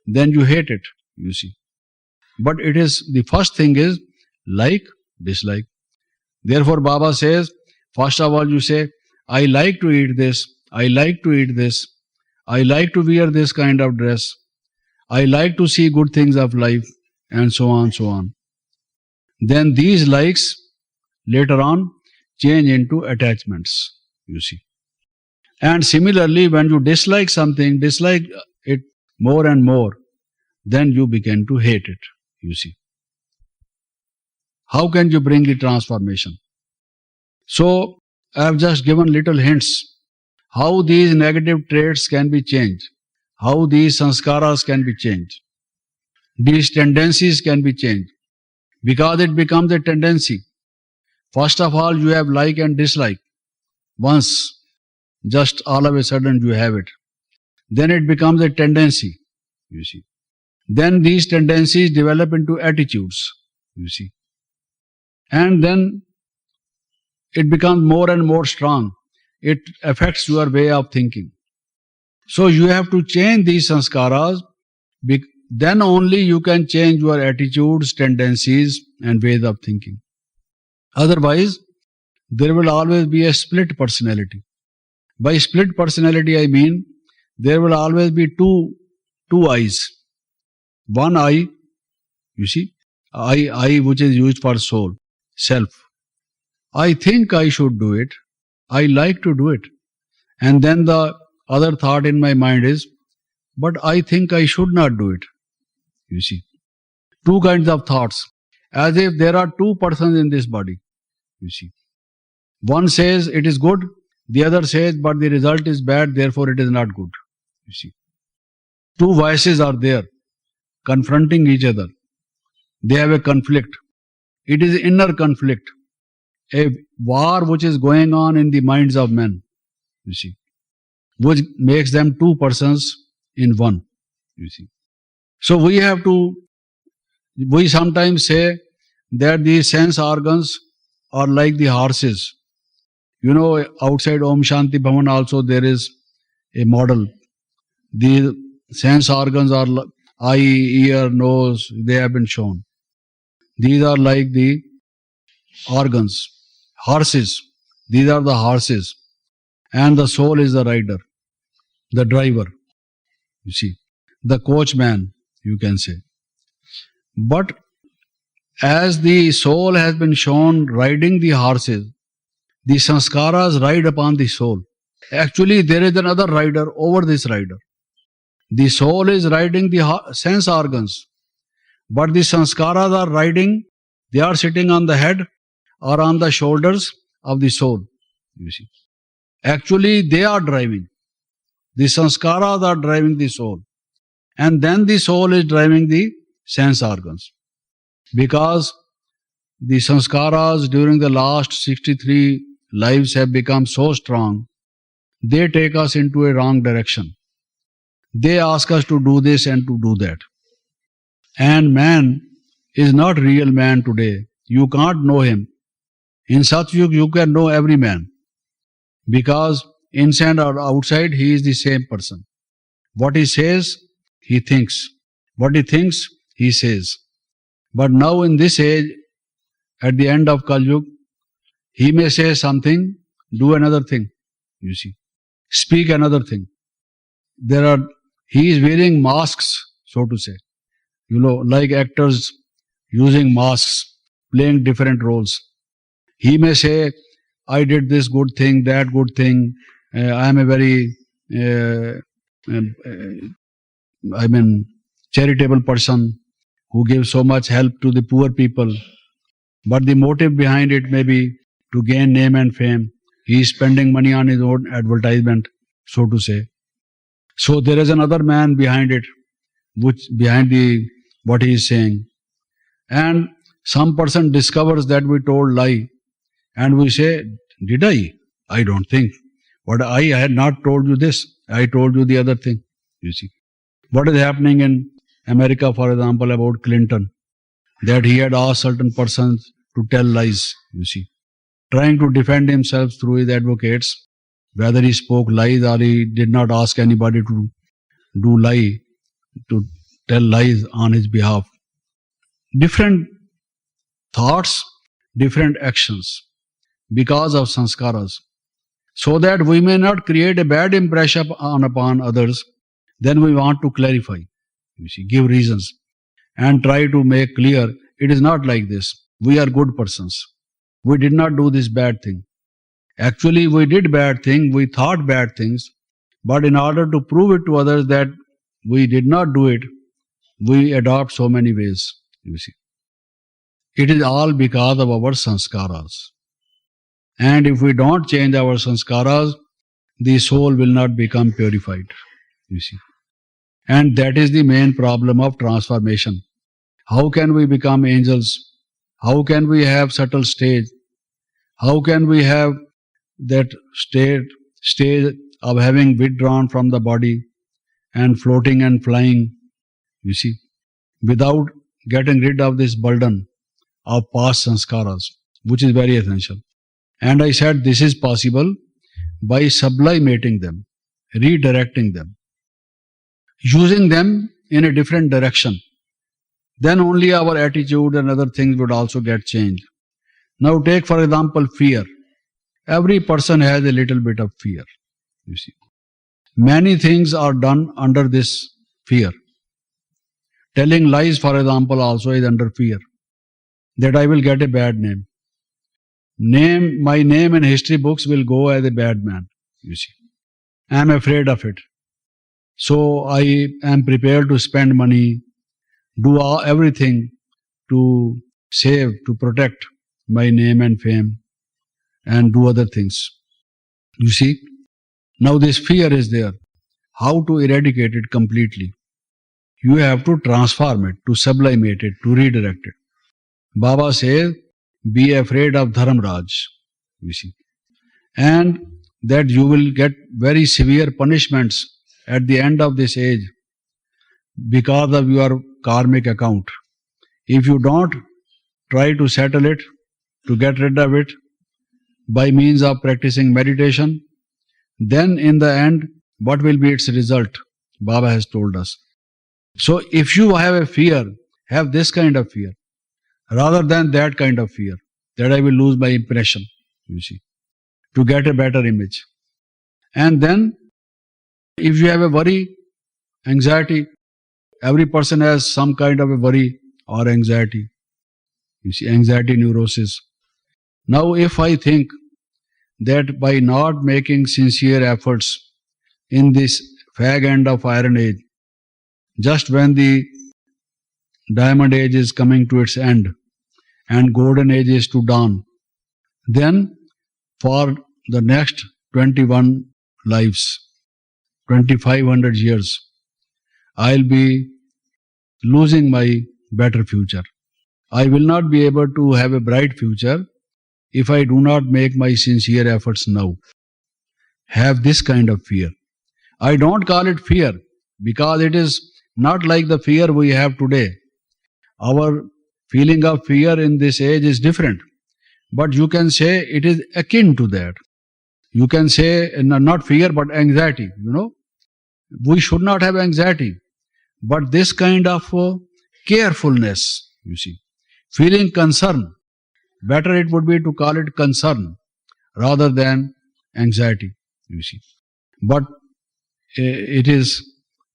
then you hate it, you see. But it is, the first thing is like, dislike. Therefore, Baba says, first of all you say, I like to eat this, I like to eat this, I like to wear this kind of dress, I like to see good things of life, and so on, so on. Then these likes later on change into attachments, you see. And similarly, when you dislike something, dislike it more and more, then you begin to hate it, you see. How can you bring the transformation? So, I have just given little hints how these negative traits can be changed. how these sanskaras can be changed. These tendencies can be changed because it becomes a tendency. First of all, you have like and dislike. Once, just all of a sudden you have it. Then it becomes a tendency, you see. Then these tendencies develop into attitudes, you see. And then it becomes more and more strong. It affects your way of thinking. So you have to change these sanskaras. Then only you can change your attitudes, tendencies, and ways of thinking. Otherwise, there will always be a split personality. By split personality, I mean there will always be two eyes. One eye, you see, eye which is used for soul, self. I think I should do it. I like to do it. And then the other thought in my mind is, but I think I should not do it. You see, two kinds of thoughts, as if there are two persons in this body. You see, one says it is good, the other says, but the result is bad, therefore it is not good. You see, two voices are there, confronting each other. They have a conflict. It is inner conflict, a war which is going on in the minds of men, you see, which makes them two persons in one, you see. So we sometimes say that the sense organs are like the horses. You know, outside Om Shanti Bhavan also there is a model. The sense organs are eye, ear, nose, they have been shown. These are like the organs. Horses, these are the horses. And the soul is the rider, the driver, you see, the coachman, you can say. But as the soul has been shown riding the horses, the sanskaras ride upon the soul. Actually, there is another rider over this rider. The soul is riding the sense organs, but the sanskaras are riding, they are sitting on the head or on the shoulders of the soul, you see. Actually, they are driving. The sanskaras are driving the soul. And then the soul is driving the sense organs. Because the sanskaras during the last 63 lives have become so strong, they take us into a wrong direction. They ask us to do this and to do that. And man is not real man today. You can't know him. In Satyug, you can know every man. Because inside or outside, he is the same person. What he says, he thinks. What he thinks, he says. But now in this age, at the end of Kali Yuga, he may say something, do another thing, you see. Speak another thing. He is wearing masks, so to say. You know, like actors using masks, playing different roles. He may say, I did this good thing, that good thing. I am a very, charitable person who gives so much help to the poor people. But the motive behind it may be to gain name and fame. He is spending money on his own advertisement, so to say. So there is another man behind it, what he is saying. And some person discovers that we told lie. And we say, did I? I don't think. But I had not told you this. I told you the other thing, you see. What is happening in America, for example, about Clinton? That he had asked certain persons to tell lies, you see. Trying to defend himself through his advocates, whether he spoke lies or he did not ask anybody to tell lies on his behalf. Different thoughts, different actions because of sanskaras. So that we may not create a bad impression upon others, then we want to clarify, you see, give reasons and try to make clear it is not like this. We are good persons. We did not do this bad thing. Actually, we did bad thing, we thought bad things, but in order to prove it to others that we did not do it, we adopt so many ways, you see. It is all because of our sanskaras. And if we don't change our sanskaras, the soul will not become purified, you see. And that is the main problem of transformation. How can we become angels? How can we have subtle stage? How can we have that stage of having withdrawn from the body and floating and flying, you see, without getting rid of this burden of past sanskaras, which is very essential. And I said this is possible by sublimating them, redirecting them, using them in a different direction. Then only our attitude and other things would also get changed. Now take for example fear. Every person has a little bit of fear, you see. Many things are done under this fear. Telling lies, for example, also is under fear. That I will get a bad name. My name in history books will go as a bad man, you see. I am afraid of it. So I am prepared to spend money, do everything to save, to protect my name and fame, and do other things. You see, now this fear is there. How to eradicate it completely? You have to transform it, to sublimate it, to redirect it. Baba says, be afraid of Dharamraj, you see, and that you will get very severe punishments at the end of this age because of your karmic account. If you don't try to settle it, to get rid of it by means of practicing meditation, then in the end, what will be its result? Baba has told us. So if you have a fear, have this kind of fear, rather than that kind of fear, that I will lose my impression, you see, to get a better image. And then, if you have a worry, anxiety, every person has some kind of a worry or anxiety. You see, anxiety neurosis. Now, if I think that by not making sincere efforts in this fag end of iron age, just when the diamond age is coming to its end and golden age is to dawn, then for the next 21 lives, 2500 years, I'll be losing my better future. I will not be able to have a bright future if I do not make my sincere efforts now. Have this kind of fear. I don't call it fear because it is not like the fear we have today. Our feeling of fear in this age is different. But you can say it is akin to that. You can say not fear but anxiety, you know. We should not have anxiety. But this kind of carefulness, you see, feeling concern. Better it would be to call it concern rather than anxiety, you see. But it is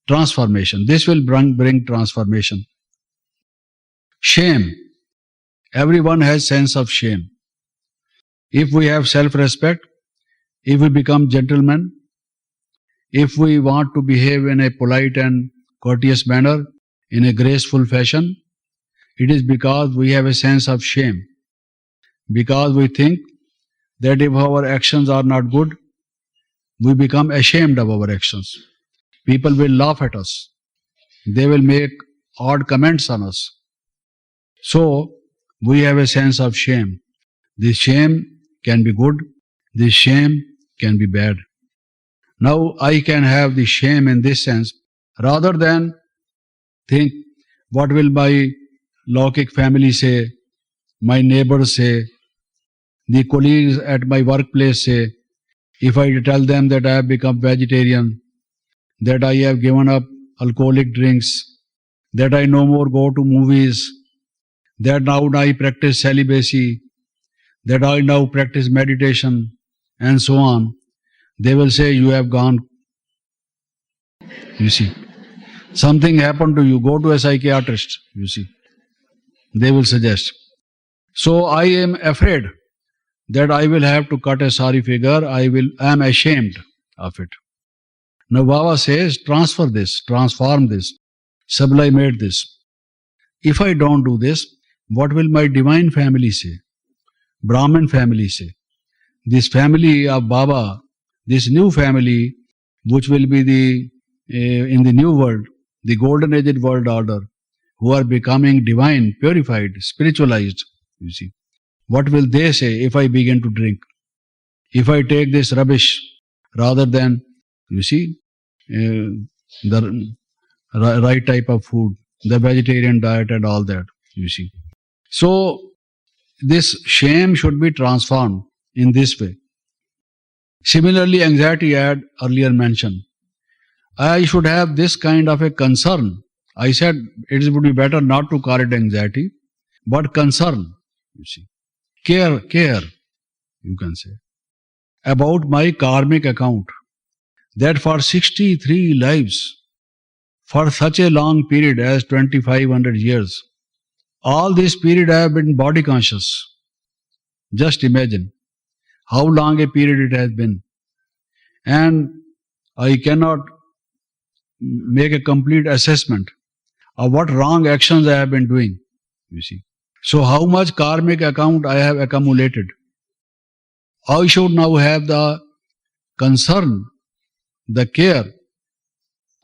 transformation. This will bring transformation. Shame. Everyone has sense of shame. If we have self-respect, if we become gentlemen, if we want to behave in a polite and courteous manner, in a graceful fashion, it is because we have a sense of shame. Because we think that if our actions are not good, we become ashamed of our actions. People will laugh at us. They will make odd comments on us. So, we have a sense of shame. This shame can be good. This shame can be bad. Now, I can have the shame in this sense, rather than think, what will my Laukik family say, my neighbors say, the colleagues at my workplace say, if I tell them that I have become vegetarian, that I have given up alcoholic drinks, that I no more go to movies, that now I practice celibacy, that I now practice meditation, and so on. They will say, you have gone. You see, something happened to you, go to a psychiatrist, you see. They will suggest. So I am afraid that I will have to cut a sorry figure. I am ashamed of it. Now Baba says, transfer this, transform this, sublimate this. If I don't do this, what will my divine family say? Brahmin family say? This family of Baba, this new family, which will be in the new world, the golden aged world order, who are becoming divine, purified, spiritualized, you see. What will they say if I begin to drink? If I take this rubbish rather than, you see, the right type of food, the vegetarian diet and all that, you see. So, this shame should be transformed in this way. Similarly, anxiety I had earlier mentioned. I should have this kind of a concern. I said it would be better not to call it anxiety, but concern, you see. Care, you can say, about my karmic account, that for 63 lives, for such a long period as 2500 years, all this period I have been body conscious. Just imagine how long a period it has been. And I cannot make a complete assessment of what wrong actions I have been doing, you see. So how much karmic account I have accumulated. I should now have the concern, the care.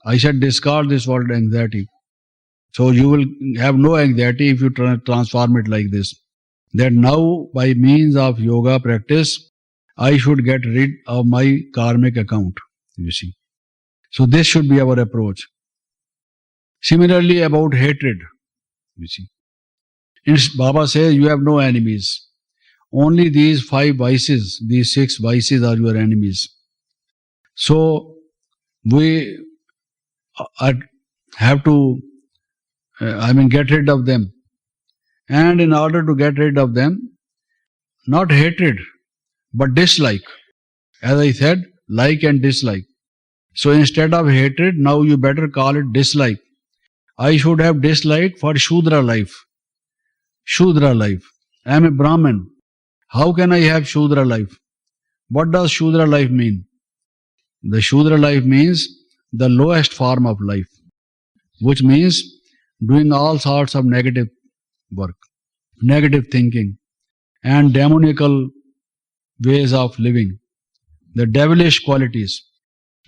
I said discard this word anxiety. So you will have no anxiety if you transform it like this. That now by means of yoga practice, I should get rid of my karmic account, you see. So this should be our approach. Similarly about hatred, you see. Baba says you have no enemies. Only these 5 vices, these 6 vices are your enemies. So we have to, get rid of them. And in order to get rid of them, not hatred, but dislike. As I said, like and dislike. So instead of hatred, now you better call it dislike. I should have dislike for Shudra life. Shudra life. I am a Brahmin. How can I have Shudra life? What does Shudra life mean? The Shudra life means the lowest form of life, which means doing all sorts of negative work, negative thinking, and demonical ways of living, the devilish qualities,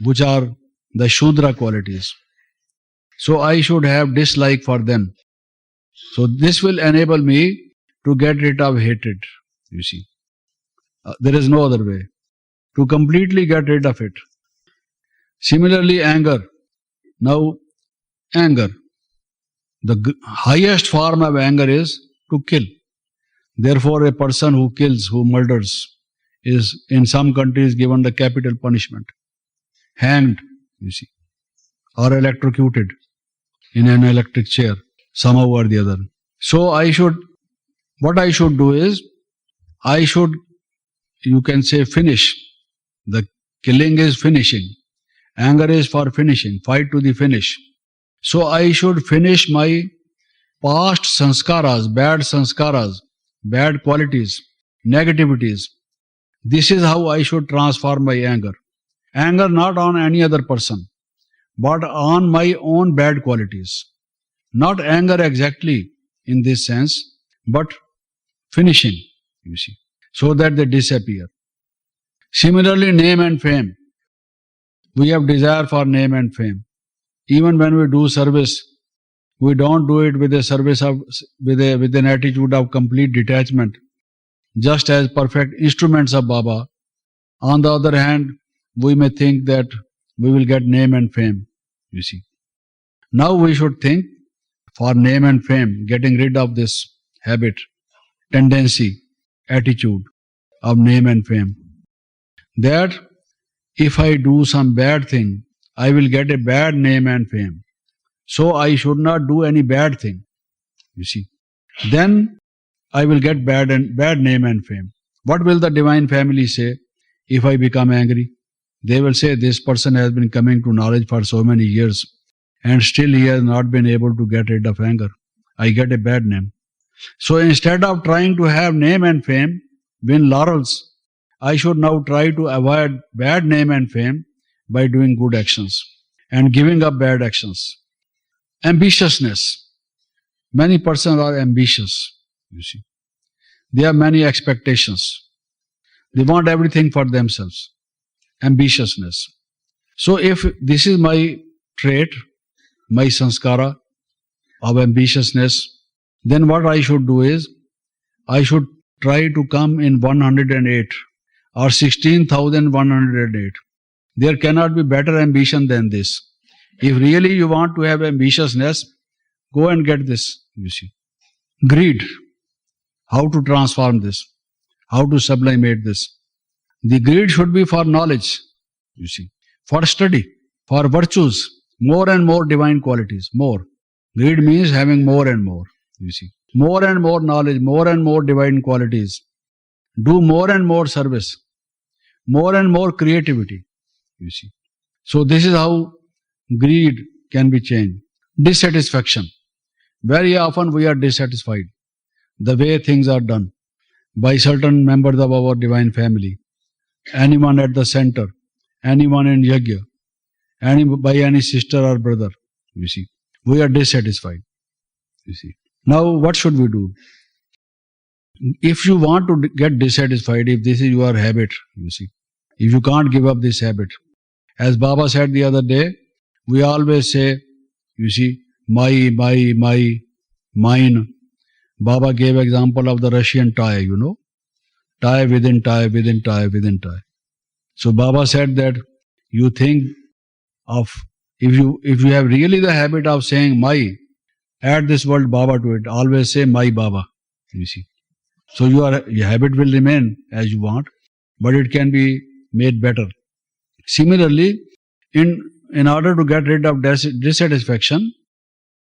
which are the Shudra qualities. So I should have dislike for them. So this will enable me to get rid of hatred, you see. There is no other way. To completely get rid of it. Similarly, anger. Now, anger. The highest form of anger is to kill. Therefore, a person who kills, who murders, is in some countries given the capital punishment. Hanged, you see, or electrocuted in an electric chair, somehow or the other. So what I should do is, I should, you can say, finish. The killing is finishing. Anger is for finishing, fight to the finish. So I should finish my past sanskaras, bad qualities, negativities. This is how I should transform my anger. Anger not on any other person, but on my own bad qualities. Not anger exactly in this sense, but finishing, you see, so that they disappear. Similarly, name and fame. We have desire for name and fame. Even when we do service, we don't do it with an attitude of complete detachment, just as perfect instruments of Baba. On the other hand, we may think that we will get name and fame, you see. Now we should think for name and fame, getting rid of this habit, tendency, attitude of name and fame. That if I do some bad thing, I will get a bad name and fame. So I should not do any bad thing, you see. Then I will get bad name and fame. What will the divine family say if I become angry? They will say, this person has been coming to knowledge for so many years and still he has not been able to get rid of anger. I get a bad name. So instead of trying to have name and fame, win laurels, I should now try to avoid bad name and fame by doing good actions and giving up bad actions. Ambitiousness. Many persons are ambitious, you see. They have many expectations. They want everything for themselves. Ambitiousness. So if this is my trait, my sanskara of ambitiousness, then what I should do is, I should try to come in 108 or 16,108. There cannot be better ambition than this. If really you want to have ambitiousness, go and get this, you see. Greed. How to transform this? How to sublimate this? The greed should be for knowledge, you see, for study, for virtues, more and more divine qualities, more. Greed means having more and more, you see. More and more knowledge, more and more divine qualities. Do more and more service, more and more creativity, you see. So this is how greed can be changed. Dissatisfaction. Very often we are dissatisfied the way things are done by certain members of our divine family, anyone at the center, anyone in yajna, by any sister or brother, you see. We are dissatisfied, you see. Now what should we do? If you want to get dissatisfied, if this is your habit, you see, if you can't give up this habit, as Baba said the other day, we always say, you see, my, mine. Baba gave example of the Russian tie, you know, tie within tie, within tie, within tie. So Baba said that you think of, if you have really the habit of saying my, add this word Baba to it, always say my Baba, you see. So your habit will remain as you want, but it can be made better. Similarly, in order to get rid of dissatisfaction,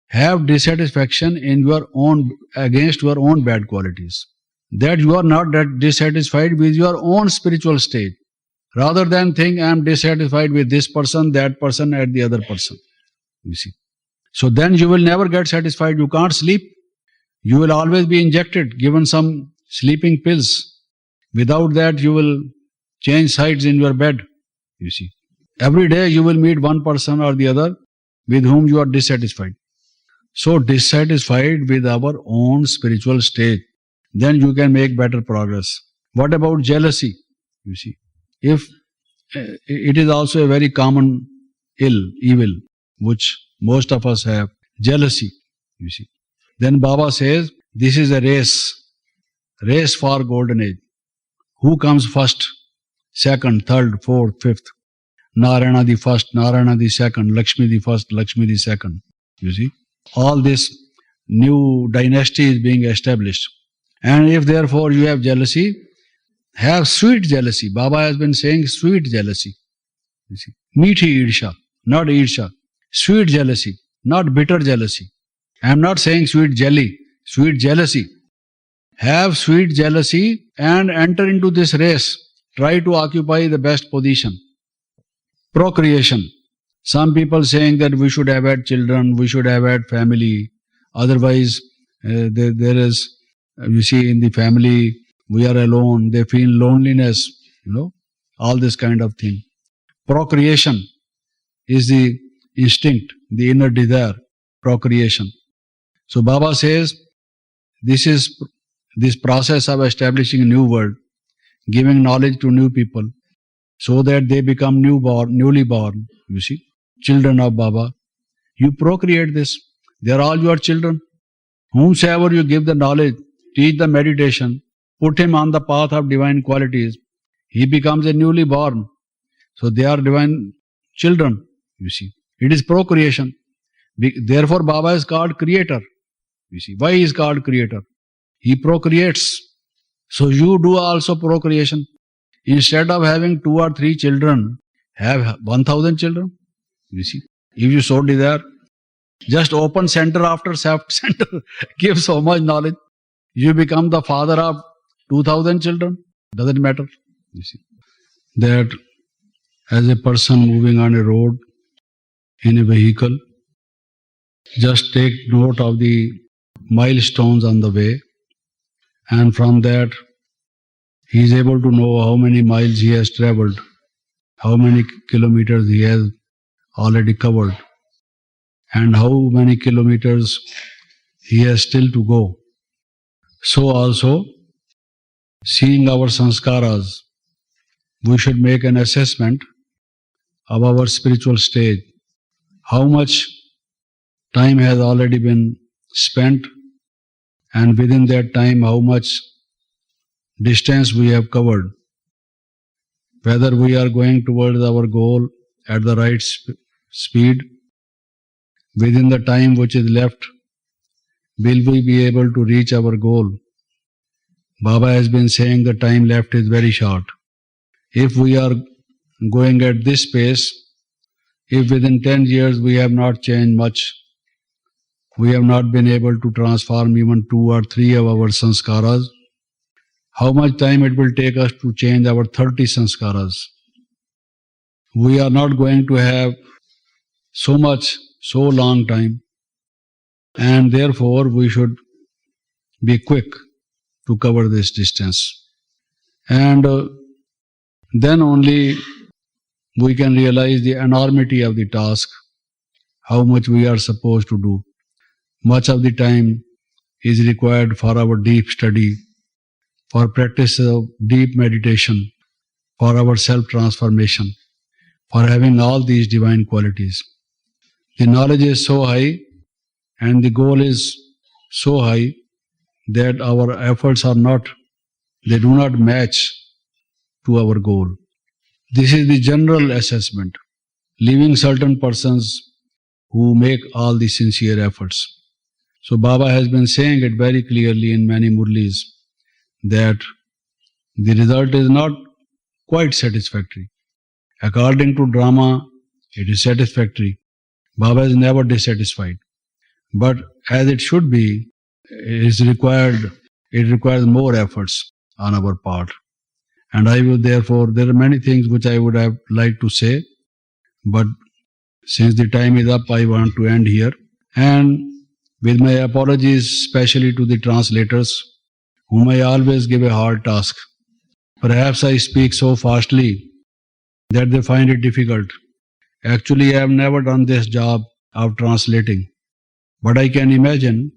have dissatisfaction in your own, against your own bad qualities. That you are not that dissatisfied with your own spiritual state. Rather than think I am dissatisfied with this person, that person, and the other person. You see. So then you will never get satisfied. You can't sleep. You will always be injected, given some sleeping pills. Without that, you will change sides in your bed. You see. Every day you will meet one person or the other with whom you are dissatisfied. So dissatisfied with our own spiritual state, then you can make better progress. What about jealousy? You see, if it is also a very common evil, which most of us have, jealousy, you see. Then Baba says, this is a race for golden age. Who comes first, second, third, fourth, fifth? Narayana the first, Narayana the second, Lakshmi the first, Lakshmi the second. You see, all this new dynasty is being established. And if therefore you have jealousy, have sweet jealousy. Baba has been saying sweet jealousy. You see, meethi irsha, not irsha. Sweet jealousy, not bitter jealousy. I am not saying sweet jelly, sweet jealousy. Have sweet jealousy and enter into this race. Try to occupy the best position. Procreation. Some people saying that we should have had children, we should have had family. Otherwise, there is, you see, in the family, we are alone. They feel loneliness, you know, all this kind of thing. Procreation is the instinct, the inner desire, procreation. So Baba says, this process of establishing a new world, giving knowledge to new people, so that they become newly born, you see, children of Baba. You procreate this. They are all your children. Whomsoever you give the knowledge, teach the meditation, put him on the path of divine qualities, he becomes a newly born. So they are divine children, you see. It is procreation. Therefore Baba is called creator. You see, why he is called creator? He procreates. So you do also procreation. Instead of having 2 or 3 children, have 1,000 children. You see, if you so desire, just open center after center, give so much knowledge. You become the father of 2,000 children. Doesn't matter. You see, that as a person moving on a road in a vehicle, just take note of the milestones on the way, and from that he is able to know how many miles he has traveled, how many kilometers he has already covered, and how many kilometers he has still to go. So also, seeing our sanskaras, we should make an assessment of our spiritual stage. How much time has already been spent, and within that time how much distance we have covered, whether we are going towards our goal at the right speed, within the time which is left, will we be able to reach our goal? Baba has been saying the time left is very short. If we are going at this pace, if within 10 years we have not changed much, we have not been able to transform even 2 or 3 of our sanskaras, how much time it will take us to change our 30 sanskaras? We are not going to have so long time, and therefore we should be quick to cover this distance. And then only we can realize the enormity of the task, how much we are supposed to do. Much of the time is required for our deep study, for practice of deep meditation, for our self-transformation, for having all these divine qualities. The knowledge is so high and the goal is so high that our efforts do not match to our goal. This is the general assessment, leaving certain persons who make all the sincere efforts. So Baba has been saying it very clearly in many murlis that the result is not quite satisfactory. According to drama, it is satisfactory. Baba is never dissatisfied. But as it should be, it requires more efforts on our part. And therefore, there are many things which I would have liked to say, but since the time is up, I want to end here. And with my apologies, especially to the translators, whom I always give a hard task. Perhaps I speak so fastly that they find it difficult. Actually, I have never done this job of translating. But I can imagine